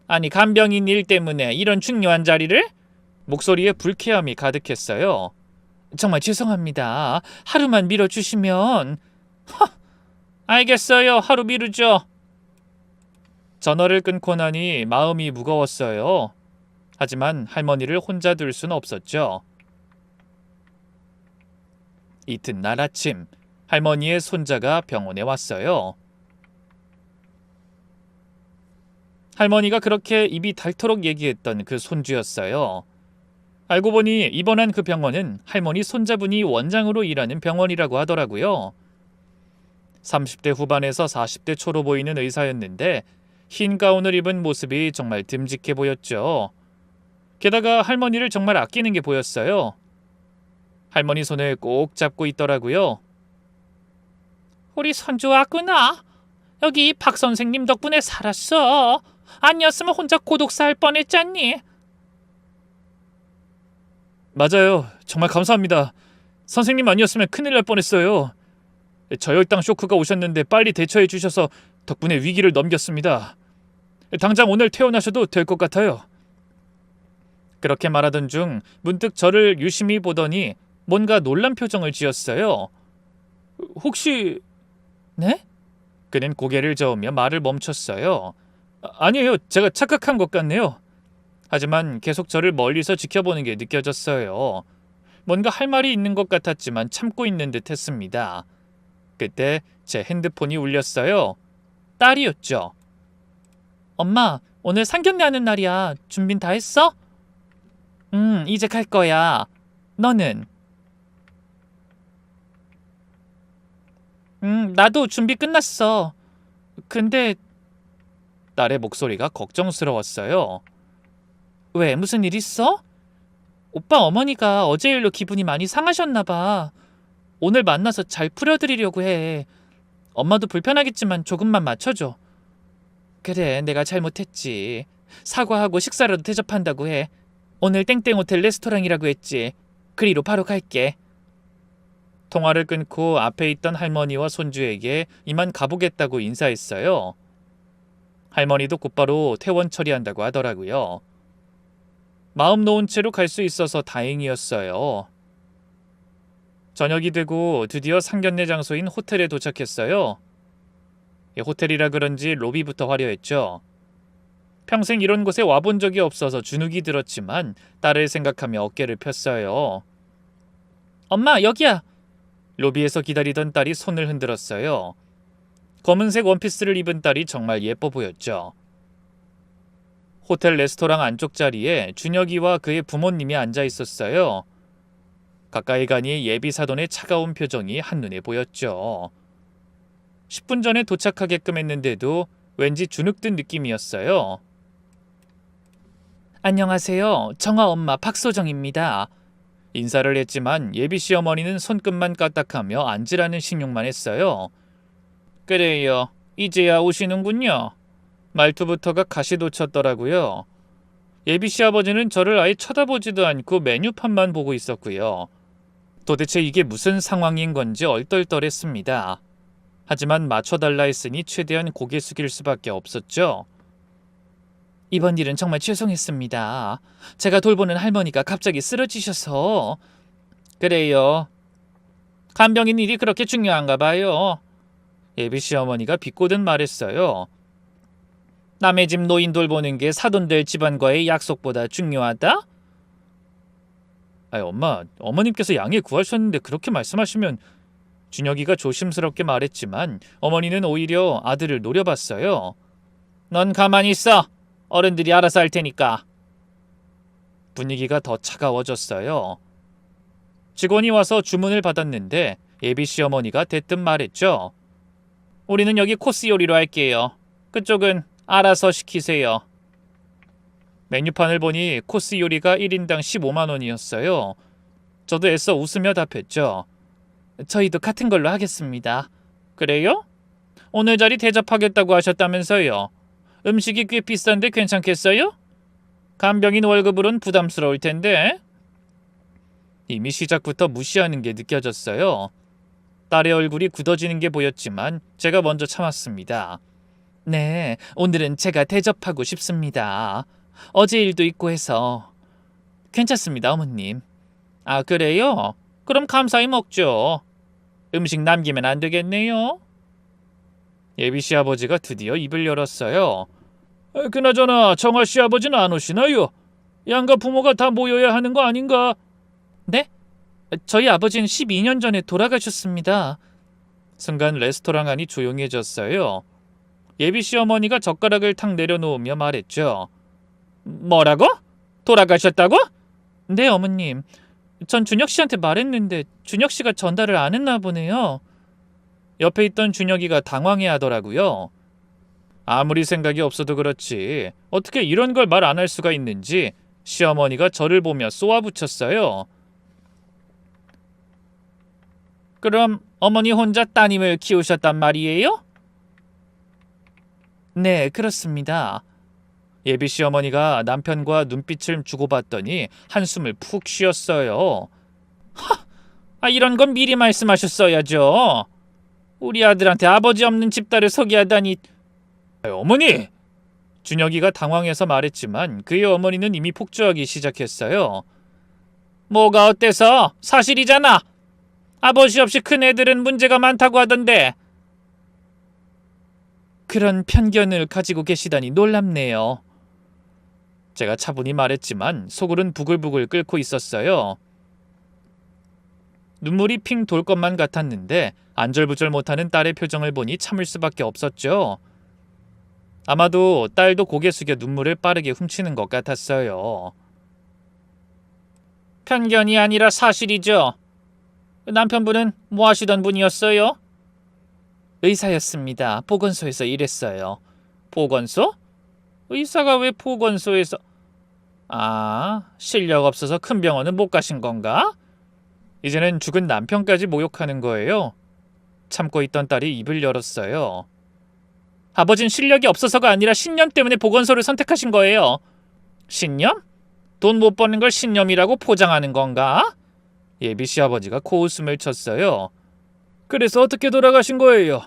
아니, 간병인 일 때문에 이런 중요한 자리를? 목소리에 불쾌함이 가득했어요. 정말 죄송합니다. 하루만 미뤄주시면... 알겠어요. 하루 미루죠. 전화를 끊고 나니 마음이 무거웠어요. 하지만 할머니를 혼자 둘 순 없었죠. 이튿날 아침, 할머니의 손자가 병원에 왔어요. 할머니가 그렇게 입이 닳도록 얘기했던 그 손주였어요. 알고 보니 입원한 그 병원은 할머니 손자분이 원장으로 일하는 병원이라고 하더라고요. 30대 후반에서 40대 초로 보이는 의사였는데 흰 가운을 입은 모습이 정말 듬직해 보였죠. 게다가 할머니를 정말 아끼는 게 보였어요. 할머니 손을 꼭 잡고 있더라고요. 우리 손주 왔구나. 여기 박 선생님 덕분에 살았어. 아니었으면 혼자 고독사 할 뻔했잖니. 맞아요. 정말 감사합니다. 선생님 아니었으면 큰일 날 뻔했어요. 저혈당 쇼크가 오셨는데 빨리 대처해 주셔서 덕분에 위기를 넘겼습니다. 당장 오늘 퇴원하셔도 될 것 같아요. 그렇게 말하던 중 문득 저를 유심히 보더니 뭔가 놀란 표정을 지었어요. 혹시... 네? 그는 고개를 저으며 말을 멈췄어요. 아니에요. 제가 착각한 것 같네요. 하지만 계속 저를 멀리서 지켜보는 게 느껴졌어요. 뭔가 할 말이 있는 것 같았지만 참고 있는 듯 했습니다. 그때 제 핸드폰이 울렸어요. 딸이었죠. 엄마, 오늘 상견례 하는 날이야. 준비는 다 했어? 이제 갈 거야. 너는? 나도 준비 끝났어. 근데... 딸의 목소리가 걱정스러웠어요. 왜? 무슨 일 있어? 오빠 어머니가 어제 일로 기분이 많이 상하셨나 봐. 오늘 만나서 잘 풀어드리려고 해. 엄마도 불편하겠지만 조금만 맞춰줘. 그래, 내가 잘못했지. 사과하고 식사라도 대접한다고 해. 오늘 땡땡 호텔 레스토랑이라고 했지. 그리로 바로 갈게. 통화를 끊고 앞에 있던 할머니와 손주에게 이만 가보겠다고 인사했어요. 할머니도 곧바로 퇴원 처리한다고 하더라고요. 마음 놓은 채로 갈 수 있어서 다행이었어요. 저녁이 되고 드디어 상견례 장소인 호텔에 도착했어요. 호텔이라 그런지 로비부터 화려했죠. 평생 이런 곳에 와본 적이 없어서 주눅이 들었지만 딸을 생각하며 어깨를 폈어요. 엄마, 여기야. 로비에서 기다리던 딸이 손을 흔들었어요. 검은색 원피스를 입은 딸이 정말 예뻐 보였죠. 호텔 레스토랑 안쪽 자리에 준혁이와 그의 부모님이 앉아 있었어요. 가까이 가니 예비 사돈의 차가운 표정이 한눈에 보였죠. 10분 전에 도착하게끔 했는데도 왠지 주눅든 느낌이었어요. 안녕하세요. 정아 엄마 박소정입니다. 인사를 했지만 예비 시어머니는 손끝만 까딱하며 앉으라는 신용만 했어요. 그래요. 이제야 오시는군요. 말투부터가 가시 돋쳤더라고요. 예비 시아버지는 저를 아예 쳐다보지도 않고 메뉴판만 보고 있었고요. 도대체 이게 무슨 상황인 건지 얼떨떨했습니다. 하지만 맞춰달라 했으니 최대한 고개 숙일 수밖에 없었죠. 이번 일은 정말 죄송했습니다. 제가 돌보는 할머니가 갑자기 쓰러지셔서... 그래요. 간병인 일이 그렇게 중요한가 봐요. 예비 시어머니가 비꼬듯 말했어요. 남의 집 노인 돌보는 게 사돈들 집안과의 약속보다 중요하다? 엄마, 어머님께서 양해 구하셨는데 그렇게 말씀하시면. 준혁이가 조심스럽게 말했지만 어머니는 오히려 아들을 노려봤어요. 넌 가만히 있어. 어른들이 알아서 할 테니까. 분위기가 더 차가워졌어요. 직원이 와서 주문을 받았는데 예비 시어머니가 대뜸 말했죠. 우리는 여기 코스 요리로 할게요. 그쪽은 알아서 시키세요. 메뉴판을 보니 코스 요리가 1인당 15만 원이었어요. 저도 애써 웃으며 답했죠. 저희도 같은 걸로 하겠습니다. 그래요? 오늘 자리 대접하겠다고 하셨다면서요. 음식이 꽤 비싼데 괜찮겠어요? 간병인 월급으론 부담스러울 텐데. 이미 시작부터 무시하는 게 느껴졌어요. 딸의 얼굴이 굳어지는 게 보였지만 제가 먼저 참았습니다. 네, 오늘은 제가 대접하고 싶습니다. 어제 일도 있고 해서. 괜찮습니다, 어머님. 아, 그래요? 그럼 감사히 먹죠. 음식 남기면 안 되겠네요. 예비 시아버지가 드디어 입을 열었어요. 그나저나 정아 시아버지는 안 오시나요? 양가 부모가 다 모여야 하는 거 아닌가? 네? 저희 아버지는 12년 전에 돌아가셨습니다. 순간 레스토랑 안이 조용해졌어요. 예비 시어머니가 젓가락을 탁 내려놓으며 말했죠. 뭐라고? 돌아가셨다고? 네, 어머님. 전 준혁 씨한테 말했는데 준혁 씨가 전달을 안 했나 보네요. 옆에 있던 준혁이가 당황해 하더라고요. 아무리 생각이 없어도 그렇지 어떻게 이런 걸 말 안 할 수가 있는지 시어머니가 저를 보며 쏘아붙였어요. 그럼 어머니 혼자 따님을 키우셨단 말이에요? 네, 그렇습니다. 예비 시어머니가 남편과 눈빛을 주고받더니 한숨을 푹 쉬었어요. 이런 건 미리 말씀하셨어야죠. 우리 아들한테 아버지 없는 집딸을 소개하다니. 어머니! 준혁이가 당황해서 말했지만 그의 어머니는 이미 폭주하기 시작했어요. 뭐가 어때서? 사실이잖아. 아버지 없이 큰 애들은 문제가 많다고 하던데. 그런 편견을 가지고 계시다니 놀랍네요. 제가 차분히 말했지만 속으론 부글부글 끓고 있었어요. 눈물이 핑 돌 것만 같았는데 안절부절 못하는 딸의 표정을 보니 참을 수밖에 없었죠. 아마도 딸도 고개 숙여 눈물을 빠르게 훔치는 것 같았어요. 편견이 아니라 사실이죠. 남편분은 뭐 하시던 분이었어요? 의사였습니다. 보건소에서 일했어요. 보건소? 의사가 왜 보건소에서... 실력 없어서 큰 병원은 못 가신 건가? 이제는 죽은 남편까지 모욕하는 거예요. 참고 있던 딸이 입을 열었어요. 아버진 실력이 없어서가 아니라 신념 때문에 보건소를 선택하신 거예요. 신념? 돈 못 버는 걸 신념이라고 포장하는 건가? 예비 시아버지가 코웃음을 쳤어요. 그래서 어떻게 돌아가신 거예요?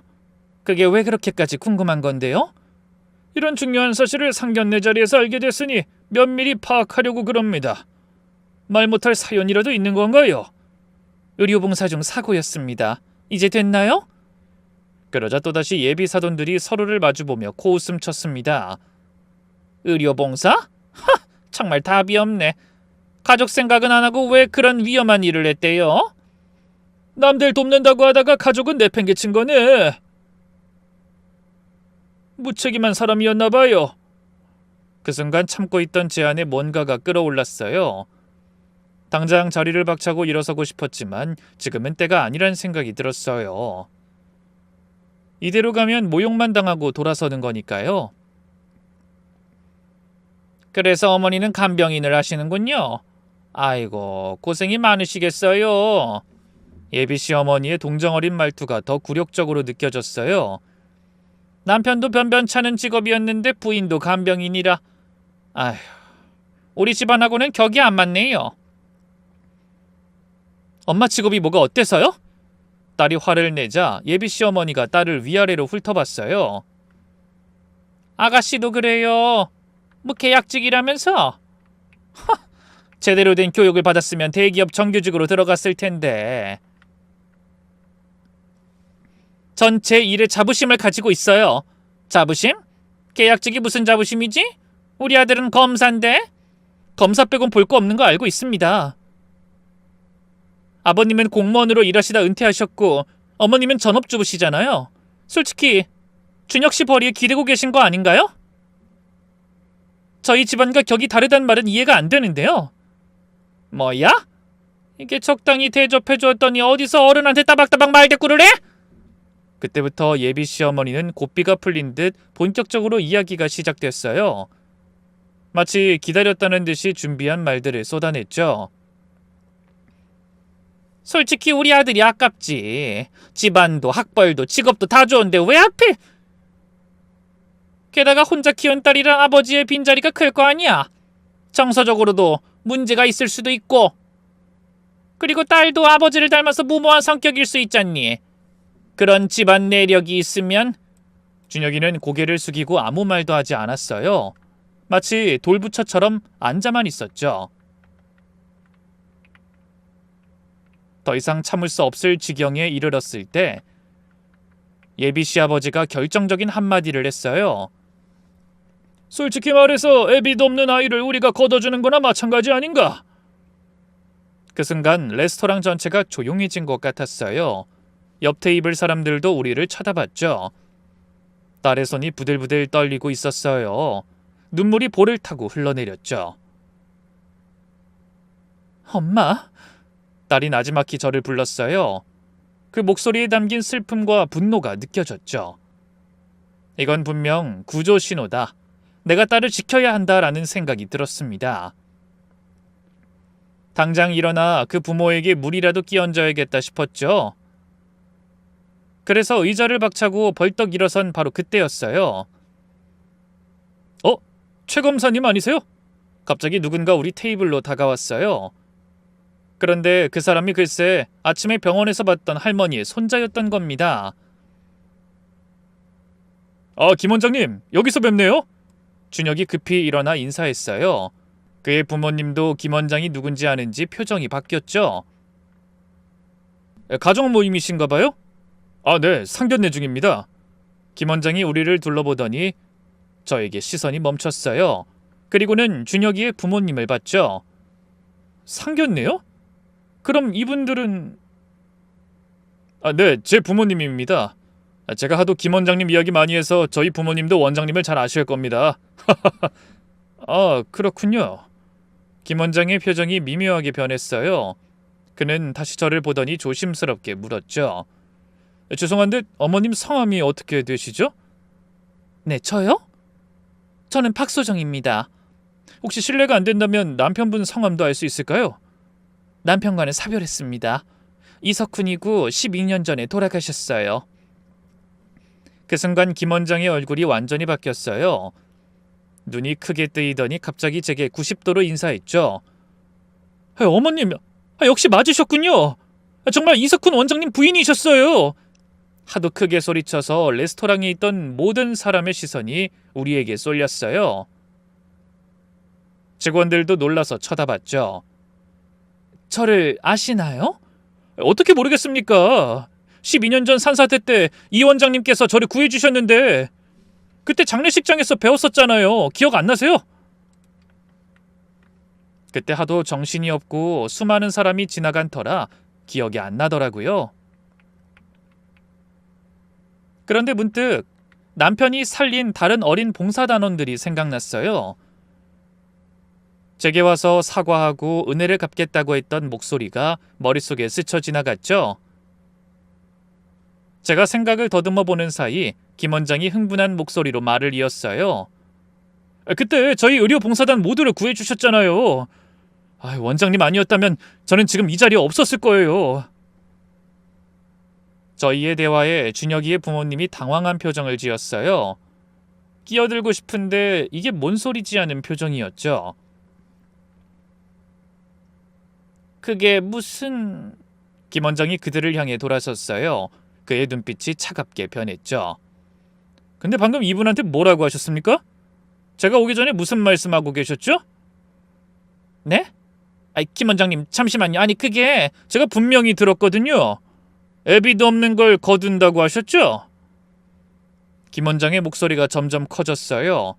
그게 왜 그렇게까지 궁금한 건데요? 이런 중요한 사실을 상견례 자리에서 알게 됐으니 면밀히 파악하려고 그럽니다. 말 못할 사연이라도 있는 건가요? 의료봉사 중 사고였습니다. 이제 됐나요? 그러자 또다시 예비 사돈들이 서로를 마주보며 코웃음 쳤습니다. 의료봉사? 정말 답이 없네. 가족 생각은 안 하고 왜 그런 위험한 일을 했대요? 남들 돕는다고 하다가 가족은 내팽개친 거네. 무책임한 사람이었나 봐요. 그 순간 참고 있던 제 안에 뭔가가 끌어올랐어요. 당장 자리를 박차고 일어서고 싶었지만 지금은 때가 아니란 생각이 들었어요. 이대로 가면 모욕만 당하고 돌아서는 거니까요. 그래서 어머니는 간병인을 하시는군요. 아이고, 고생이 많으시겠어요. 예비 시어머니의 동정어린 말투가 더 굴욕적으로 느껴졌어요. 남편도 변변찮은 직업이었는데 부인도 간병인이라. 아휴, 우리 집안하고는 격이 안 맞네요. 엄마 직업이 뭐가 어때서요? 딸이 화를 내자 예비 시어머니가 딸을 위아래로 훑어봤어요. 아가씨도 그래요. 뭐 계약직이라면서? 제대로 된 교육을 받았으면 대기업 정규직으로 들어갔을 텐데. 전체 일에 자부심을 가지고 있어요. 자부심? 계약직이 무슨 자부심이지? 우리 아들은 검사인데? 검사 빼곤 볼 거 없는 거 알고 있습니다. 아버님은 공무원으로 일하시다 은퇴하셨고 어머님은 전업주부시잖아요. 솔직히 준혁 씨 벌이에 기대고 계신 거 아닌가요? 저희 집안과 격이 다르단 말은 이해가 안 되는데요. 뭐야? 이게 적당히 대접해줬더니 어디서 어른한테 따박따박 말대꾸를 해? 그때부터 예비 시어머니는 고삐가 풀린 듯 본격적으로 이야기가 시작됐어요. 마치 기다렸다는 듯이 준비한 말들을 쏟아냈죠. 솔직히 우리 아들이 아깝지. 집안도 학벌도 직업도 다 좋은데 왜 하필? 게다가 혼자 키운 딸이라 아버지의 빈자리가 클 거 아니야. 정서적으로도 문제가 있을 수도 있고. 그리고 딸도 아버지를 닮아서 무모한 성격일 수 있잖니. 그런 집안 내력이 있으면. 준혁이는 고개를 숙이고 아무 말도 하지 않았어요. 마치 돌부처처럼 앉아만 있었죠. 더 이상 참을 수 없을 지경에 이르렀을 때 예비 시아버지가 결정적인 한마디를 했어요. 솔직히 말해서 애비도 없는 아이를 우리가 걷어주는 거나 마찬가지 아닌가? 그 순간 레스토랑 전체가 조용해진 것 같았어요. 옆 테이블 사람들도 우리를 쳐다봤죠. 딸의 손이 부들부들 떨리고 있었어요. 눈물이 볼을 타고 흘러내렸죠. 엄마? 딸이 나지막히 저를 불렀어요. 그 목소리에 담긴 슬픔과 분노가 느껴졌죠. 이건 분명 구조 신호다. 내가 딸을 지켜야 한다라는 생각이 들었습니다. 당장 일어나 그 부모에게 물이라도 끼얹어야겠다 싶었죠. 그래서 의자를 박차고 벌떡 일어선 바로 그때였어요. 최 검사님 아니세요? 갑자기 누군가 우리 테이블로 다가왔어요. 그런데 그 사람이 글쎄 아침에 병원에서 봤던 할머니의 손자였던 겁니다. 김 원장님, 여기서 뵙네요. 준혁이 급히 일어나 인사했어요. 그의 부모님도 김 원장이 누군지 아는지 표정이 바뀌었죠. 가족 모임이신가 봐요? 네, 상견례 중입니다. 김 원장이 우리를 둘러보더니 저에게 시선이 멈췄어요. 그리고는 준혁이의 부모님을 봤죠. 상견례요? 그럼 이분들은... 네, 제 부모님입니다. 제가 하도 김 원장님 이야기 많이 해서 저희 부모님도 원장님을 잘 아실 겁니다. 그렇군요. 김 원장의 표정이 미묘하게 변했어요. 그는 다시 저를 보더니 조심스럽게 물었죠. 죄송한데 어머님 성함이 어떻게 되시죠? 네, 저요? 저는 박소정입니다. 혹시 실례가 안 된다면 남편분 성함도 알 수 있을까요? 남편과는 사별했습니다. 이석훈이고 12년 전에 돌아가셨어요. 그 순간 김 원장의 얼굴이 완전히 바뀌었어요. 눈이 크게 뜨이더니 갑자기 제게 90도로 인사했죠. 어머님, 역시 맞으셨군요. 정말 이석훈 원장님 부인이셨어요. 하도 크게 소리쳐서 레스토랑에 있던 모든 사람의 시선이 우리에게 쏠렸어요. 직원들도 놀라서 쳐다봤죠. 저를 아시나요? 어떻게 모르겠습니까? 12년 전 산사태 때 이 원장님께서 저를 구해주셨는데 그때 장례식장에서 배웠었잖아요. 기억 안 나세요? 그때 하도 정신이 없고 수많은 사람이 지나간 터라 기억이 안 나더라고요. 그런데 문득 남편이 살린 다른 어린 봉사단원들이 생각났어요. 제게 와서 사과하고 은혜를 갚겠다고 했던 목소리가 머릿속에 스쳐 지나갔죠. 제가 생각을 더듬어 보는 사이 김 원장이 흥분한 목소리로 말을 이었어요. 그때 저희 의료봉사단 모두를 구해주셨잖아요. 원장님 아니었다면 저는 지금 이 자리에 없었을 거예요. 저희의 대화에 준혁이의 부모님이 당황한 표정을 지었어요. 끼어들고 싶은데 이게 뭔 소리지 하는 표정이었죠. 그게 무슨... 김 원장이 그들을 향해 돌아섰어요. 그의 눈빛이 차갑게 변했죠. 근데 방금 이분한테 뭐라고 하셨습니까? 제가 오기 전에 무슨 말씀하고 계셨죠? 네? 김 원장님 잠시만요. 아니 그게 제가 분명히 들었거든요. 애비도 없는 걸 거둔다고 하셨죠? 김 원장의 목소리가 점점 커졌어요.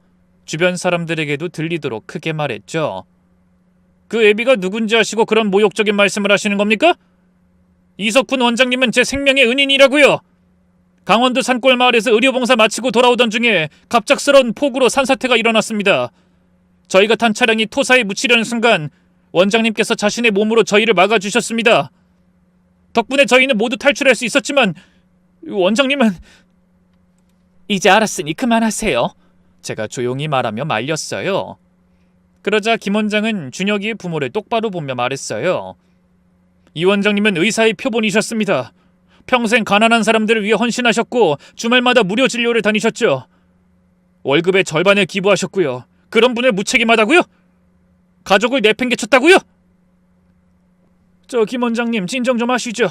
주변 사람들에게도 들리도록 크게 말했죠. 그 애비가 누군지 아시고 그런 모욕적인 말씀을 하시는 겁니까? 이석훈 원장님은 제 생명의 은인이라고요. 강원도 산골 마을에서 의료봉사 마치고 돌아오던 중에 갑작스러운 폭우로 산사태가 일어났습니다. 저희가 탄 차량이 토사에 묻히려는 순간 원장님께서 자신의 몸으로 저희를 막아주셨습니다. 덕분에 저희는 모두 탈출할 수 있었지만 원장님은... 이제 알았으니 그만하세요. 제가 조용히 말하며 말렸어요. 그러자 김 원장은 준혁이의 부모를 똑바로 보며 말했어요. 이 원장님은 의사의 표본이셨습니다. 평생 가난한 사람들을 위해 헌신하셨고 주말마다 무료 진료를 다니셨죠. 월급의 절반을 기부하셨고요. 그런 분을 무책임하다고요? 가족을 내팽개쳤다고요? 저 김 원장님 진정 좀 하시죠.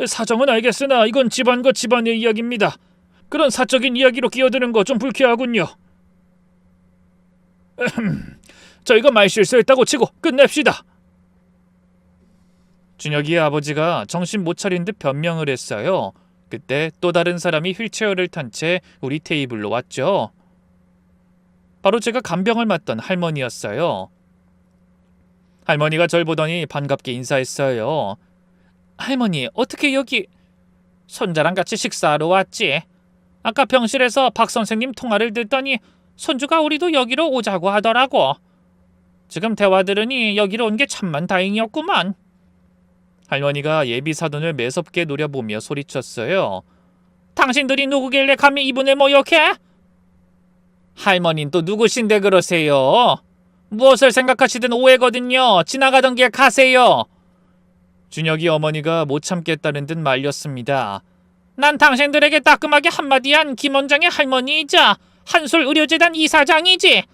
사정은 알겠으나 이건 집안과 집안의 이야기입니다. 그런 사적인 이야기로 끼어드는 거 좀 불쾌하군요. 저희가 말실수했다고 치고 끝냅시다. 준혁이의 아버지가 정신 못 차린 듯 변명을 했어요. 그때 또 다른 사람이 휠체어를 탄 채 우리 테이블로 왔죠. 바로 제가 간병을 맡던 할머니였어요. 할머니가 절 보더니 반갑게 인사했어요. 할머니, 어떻게 여기... 손자랑 같이 식사하러 왔지. 아까 병실에서 박 선생님 통화를 듣더니 손주가 우리도 여기로 오자고 하더라고. 지금 대화 들으니 여기로 온 게 참만 다행이었구만. 할머니가 예비 사돈을 매섭게 노려보며 소리쳤어요. 당신들이 누구길래 감히 이분을 모욕해? 할머니는 또 누구신데 그러세요? 무엇을 생각하시든 오해거든요. 지나가던 길 가세요. 준혁이 어머니가 못 참겠다는 듯 말렸습니다. 난 당신들에게 따끔하게 한마디 한 김 원장의 할머니이자 한솔의료재단 이사장이지.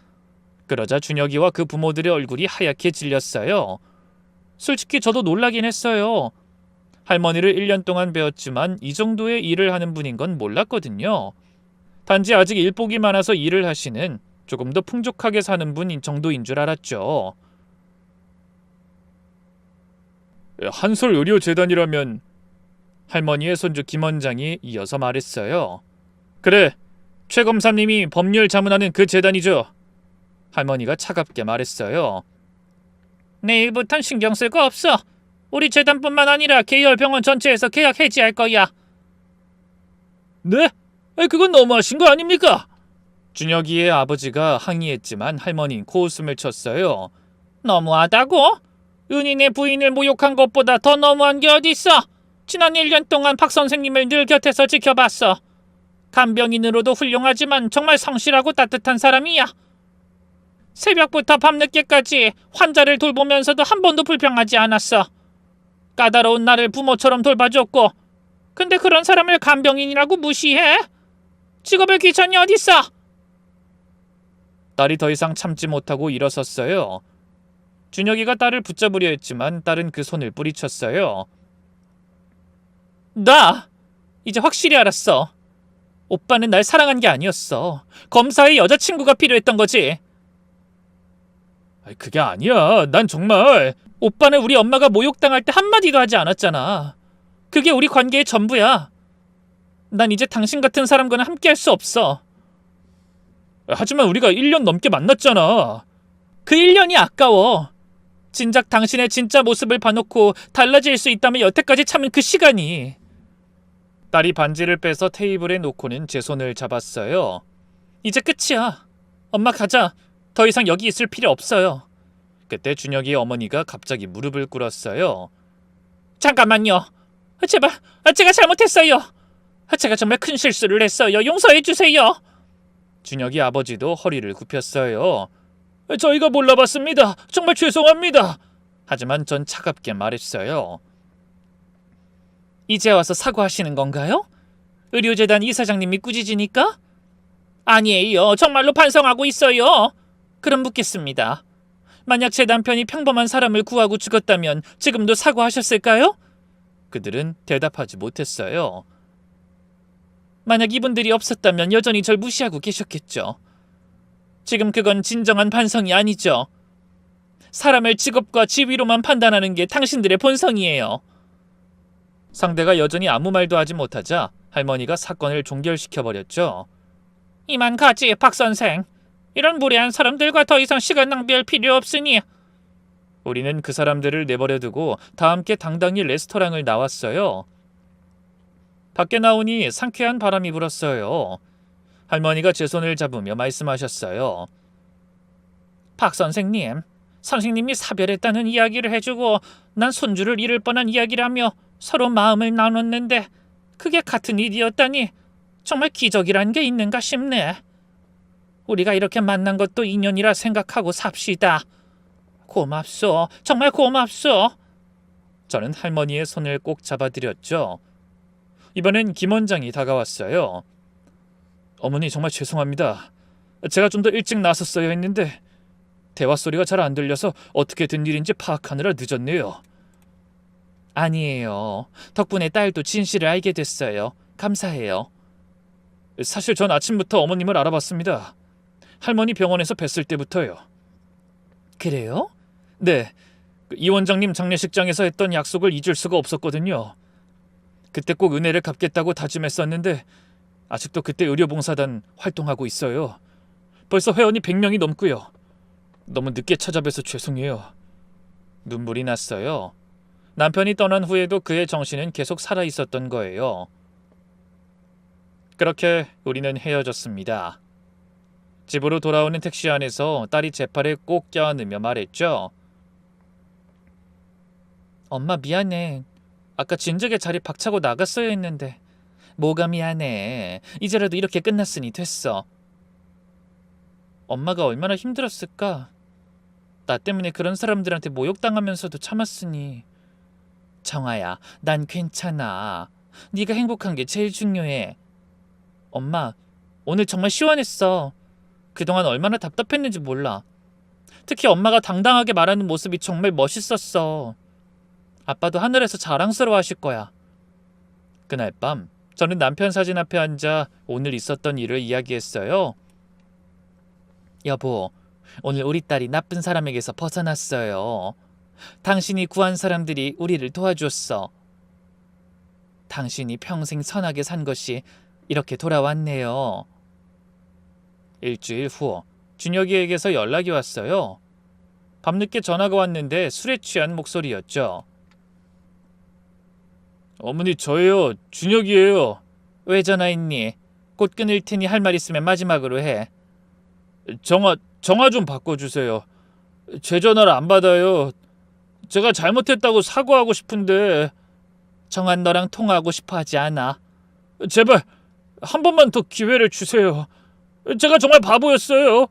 그러자 준혁이와 그 부모들의 얼굴이 하얗게 질렸어요. 솔직히 저도 놀라긴 했어요. 할머니를 1년 동안 배웠지만 이 정도의 일을 하는 분인 건 몰랐거든요. 단지 아직 일복이 많아서 일을 하시는 조금 더 풍족하게 사는 분 정도인 줄 알았죠. 한솔의료재단이라면... 할머니의 손주 김 원장이 이어서 말했어요. 그래, 최 검사님이 법률 자문하는 그 재단이죠. 할머니가 차갑게 말했어요. 내일부턴 신경 쓸 거 없어. 우리 재단뿐만 아니라 계열 병원 전체에서 계약 해지할 거야. 네? 그건 너무하신 거 아닙니까? 준혁이의 아버지가 항의했지만 할머니는 코웃음을 쳤어요. 너무하다고? 은인의 부인을 모욕한 것보다 더 너무한 게 어딨어? 지난 1년 동안 박 선생님을 늘 곁에서 지켜봤어. 간병인으로도 훌륭하지만 정말 성실하고 따뜻한 사람이야. 새벽부터 밤늦게까지 환자를 돌보면서도 한 번도 불평하지 않았어. 까다로운 나를 부모처럼 돌봐줬고, 근데 그런 사람을 간병인이라고 무시해? 직업의 귀천이 어딨어? 딸이 더 이상 참지 못하고 일어섰어요. 준혁이가 딸을 붙잡으려 했지만 딸은 그 손을 뿌리쳤어요. 나 이제 확실히 알았어. 오빠는 날 사랑한 게 아니었어. 검사의 여자친구가 필요했던 거지. 그게 아니야. 난 정말... 오빠는 우리 엄마가 모욕당할 때 한마디도 하지 않았잖아. 그게 우리 관계의 전부야. 난 이제 당신 같은 사람과는 함께할 수 없어. 하지만 우리가 1년 넘게 만났잖아. 그 1년이 아까워. 진작 당신의 진짜 모습을 봐놓고 달라질 수 있다면 여태까지 참은 그 시간이. 딸이 반지를 빼서 테이블에 놓고는 제 손을 잡았어요. 이제 끝이야. 엄마 가자. 더 이상 여기 있을 필요 없어요. 그때 준혁이 어머니가 갑자기 무릎을 꿇었어요. 잠깐만요. 제발, 제가 잘못했어요. 제가 정말 큰 실수를 했어요. 용서해 주세요. 준혁이 아버지도 허리를 굽혔어요. 저희가 몰라봤습니다. 정말 죄송합니다. 하지만 전 차갑게 말했어요. 이제 와서 사과하시는 건가요? 의료재단 이사장님이 꾸짖으니까? 아니에요. 정말로 반성하고 있어요. 그럼 묻겠습니다. 만약 제 남편이 평범한 사람을 구하고 죽었다면 지금도 사과하셨을까요? 그들은 대답하지 못했어요. 만약 이분들이 없었다면 여전히 절 무시하고 계셨겠죠. 지금 그건 진정한 반성이 아니죠. 사람을 직업과 지위로만 판단하는 게 당신들의 본성이에요. 상대가 여전히 아무 말도 하지 못하자 할머니가 사건을 종결시켜버렸죠. 이만 가지, 박 선생. 이런 무례한 사람들과 더 이상 시간 낭비할 필요 없으니. 우리는 그 사람들을 내버려두고 다 함께 당당히 레스토랑을 나왔어요. 밖에 나오니 상쾌한 바람이 불었어요. 할머니가 제 손을 잡으며 말씀하셨어요. 박 선생님, 선생님이 사별했다는 이야기를 해주고 난 손주를 잃을 뻔한 이야기라며 서로 마음을 나눴는데 그게 같은 일이었다니 정말 기적이란 게 있는가 싶네. 우리가 이렇게 만난 것도 인연이라 생각하고 삽시다. 고맙소. 정말 고맙소. 저는 할머니의 손을 꼭 잡아드렸죠. 이번엔 김 원장이 다가왔어요. 어머니 정말 죄송합니다. 제가 좀 더 일찍 나섰어야 했는데 대화 소리가 잘 안 들려서 어떻게 된 일인지 파악하느라 늦었네요. 아니에요. 덕분에 딸도 진실을 알게 됐어요. 감사해요. 사실 전 아침부터 어머님을 알아봤습니다. 할머니 병원에서 뵀을 때부터요. 그래요? 네. 이 원장님 장례식장에서 했던 약속을 잊을 수가 없었거든요. 그때 꼭 은혜를 갚겠다고 다짐했었는데 아직도 그때 의료봉사단 활동하고 있어요. 벌써 회원이 100명이 넘고요. 너무 늦게 찾아뵈서 죄송해요. 눈물이 났어요. 남편이 떠난 후에도 그의 정신은 계속 살아있었던 거예요. 그렇게 우리는 헤어졌습니다. 집으로 돌아오는 택시 안에서 딸이 제 팔에 꼭 껴안으며 말했죠. 엄마 미안해. 아까 진작에 자리 박차고 나갔어야 했는데. 뭐가 미안해. 이제라도 이렇게 끝났으니 됐어. 엄마가 얼마나 힘들었을까. 나 때문에 그런 사람들한테 모욕당하면서도 참았으니. 정아야, 난 괜찮아. 네가 행복한 게 제일 중요해. 엄마, 오늘 정말 시원했어. 그동안 얼마나 답답했는지 몰라. 특히 엄마가 당당하게 말하는 모습이 정말 멋있었어. 아빠도 하늘에서 자랑스러워하실 거야. 그날 밤 저는 남편 사진 앞에 앉아 오늘 있었던 일을 이야기했어요. 여보, 오늘 우리 딸이 나쁜 사람에게서 벗어났어요. 당신이 구한 사람들이 우리를 도와줬어. 당신이 평생 선하게 산 것이 이렇게 돌아왔네요. 일주일 후 준혁이에게서 연락이 왔어요. 밤늦게 전화가 왔는데 술에 취한 목소리였죠. 어머니 저예요. 준혁이에요. 왜 전화했니? 곧 끊을 테니 할 말 있으면 마지막으로 해. 정화 좀 바꿔주세요. 제 전화를 안 받아요. 제가 잘못했다고 사과하고 싶은데. 정한 너랑 통화하고 싶어 하지 않아. 제발 한 번만 더 기회를 주세요. 제가 정말 바보였어요.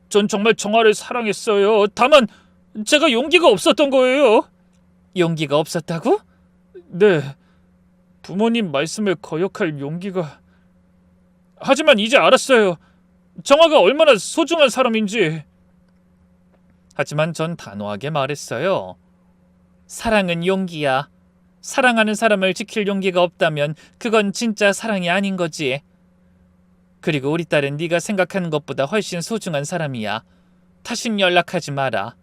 전 정말 정화를 사랑했어요. 다만 제가 용기가 없었던 거예요. 용기가 없었다고? 네. 부모님 말씀에 거역할 용기가. 하지만 이제 알았어요. 정화가 얼마나 소중한 사람인지. 하지만 전 단호하게 말했어요. 사랑은 용기야. 사랑하는 사람을 지킬 용기가 없다면 그건 진짜 사랑이 아닌 거지. 그리고 우리 딸은 네가 생각하는 것보다 훨씬 소중한 사람이야. 다신 연락하지 마라.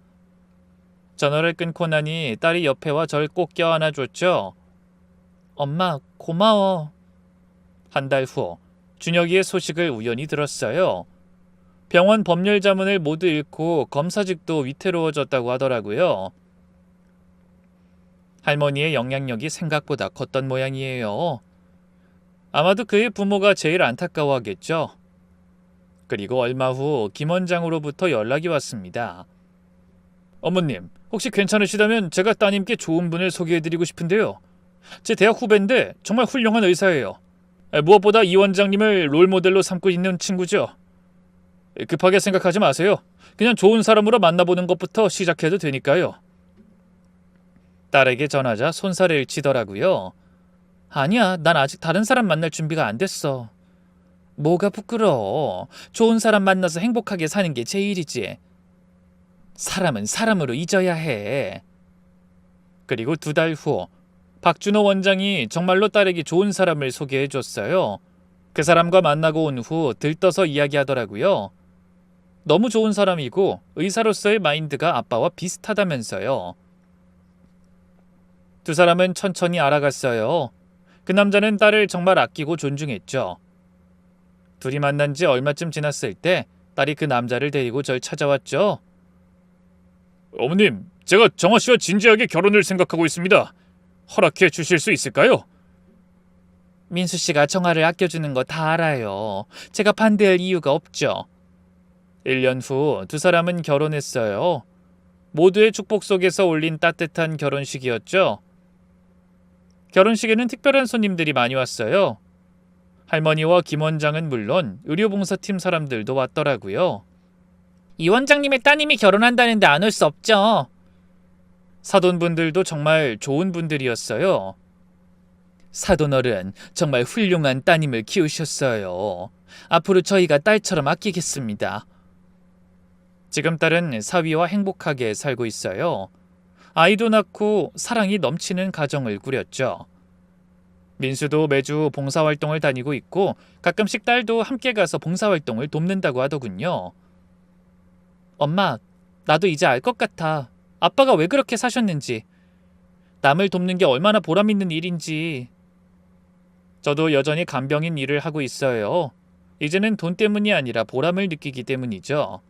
전화를 끊고 나니 딸이 옆에 와 절 꼭 껴안아줬죠. 엄마 고마워. 한 달 후 준혁이의 소식을 우연히 들었어요. 병원 법률 자문을 모두 잃고 검사직도 위태로워졌다고 하더라고요. 할머니의 영향력이 생각보다 컸던 모양이에요. 아마도 그의 부모가 제일 안타까워하겠죠. 그리고 얼마 후 김 원장으로부터 연락이 왔습니다. 어머님, 혹시 괜찮으시다면 제가 따님께 좋은 분을 소개해드리고 싶은데요. 제 대학 후배인데 정말 훌륭한 의사예요. 무엇보다 이 원장님을 롤모델로 삼고 있는 친구죠. 급하게 생각하지 마세요. 그냥 좋은 사람으로 만나보는 것부터 시작해도 되니까요. 딸에게 전하자 손살을 치더라고요. 아니야, 난 아직 다른 사람 만날 준비가 안 됐어. 뭐가 부끄러워. 좋은 사람 만나서 행복하게 사는 게 제일이지. 사람은 사람으로 잊어야 해. 그리고 2달 후 박준호 원장이 정말로 딸에게 좋은 사람을 소개해줬어요. 그 사람과 만나고 온 후 들떠서 이야기하더라고요. 너무 좋은 사람이고 의사로서의 마인드가 아빠와 비슷하다면서요. 두 사람은 천천히 알아갔어요. 그 남자는 딸을 정말 아끼고 존중했죠. 둘이 만난 지 얼마쯤 지났을 때 딸이 그 남자를 데리고 절 찾아왔죠. 어머님, 제가 정화 씨와 진지하게 결혼을 생각하고 있습니다. 허락해 주실 수 있을까요? 민수 씨가 정화를 아껴주는 거 다 알아요. 제가 반대할 이유가 없죠. 1년 후 두 사람은 결혼했어요. 모두의 축복 속에서 올린 따뜻한 결혼식이었죠. 결혼식에는 특별한 손님들이 많이 왔어요. 할머니와 김 원장은 물론 의료봉사팀 사람들도 왔더라고요. 이 원장님의 따님이 결혼한다는데 안 올 수 없죠. 사돈분들도 정말 좋은 분들이었어요. 사돈어른, 정말 훌륭한 따님을 키우셨어요. 앞으로 저희가 딸처럼 아끼겠습니다. 지금 딸은 사위와 행복하게 살고 있어요. 아이도 낳고 사랑이 넘치는 가정을 꾸렸죠. 민수도 매주 봉사활동을 다니고 있고 가끔씩 딸도 함께 가서 봉사활동을 돕는다고 하더군요. 엄마, 나도 이제 알 것 같아. 아빠가 왜 그렇게 사셨는지. 남을 돕는 게 얼마나 보람 있는 일인지. 저도 여전히 간병인 일을 하고 있어요. 이제는 돈 때문이 아니라 보람을 느끼기 때문이죠.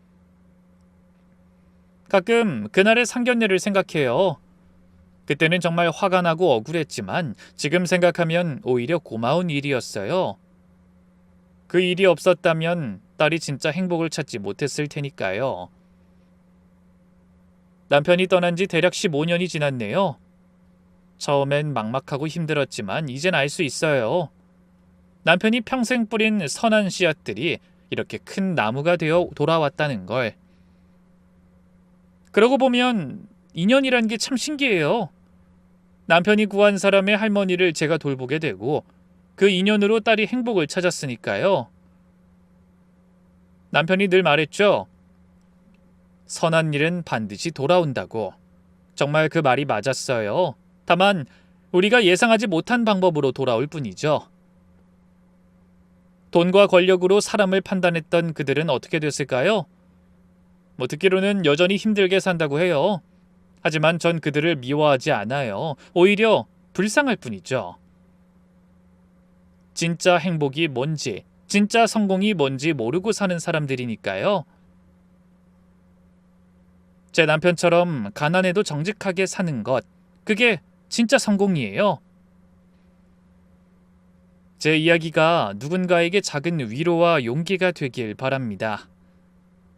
가끔 그날의 상견례를 생각해요. 그때는 정말 화가 나고 억울했지만 지금 생각하면 오히려 고마운 일이었어요. 그 일이 없었다면 딸이 진짜 행복을 찾지 못했을 테니까요. 남편이 떠난 지 대략 15년이 지났네요. 처음엔 막막하고 힘들었지만 이젠 알 수 있어요. 남편이 평생 뿌린 선한 씨앗들이 이렇게 큰 나무가 되어 돌아왔다는 걸. 그러고 보면 인연이란 게 참 신기해요. 남편이 구한 사람의 할머니를 제가 돌보게 되고 그 인연으로 딸이 행복을 찾았으니까요. 남편이 늘 말했죠. 선한 일은 반드시 돌아온다고. 정말 그 말이 맞았어요. 다만 우리가 예상하지 못한 방법으로 돌아올 뿐이죠. 돈과 권력으로 사람을 판단했던 그들은 어떻게 됐을까요? 듣기로는 여전히 힘들게 산다고 해요. 하지만 전 그들을 미워하지 않아요. 오히려 불쌍할 뿐이죠. 진짜 행복이 뭔지, 진짜 성공이 뭔지 모르고 사는 사람들이니까요. 제 남편처럼 가난해도 정직하게 사는 것, 그게 진짜 성공이에요. 제 이야기가 누군가에게 작은 위로와 용기가 되길 바랍니다.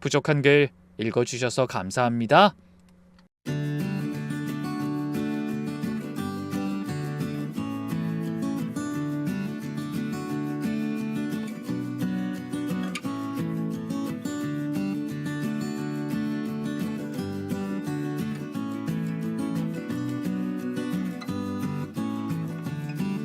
부족한 글 읽어주셔서 감사합니다.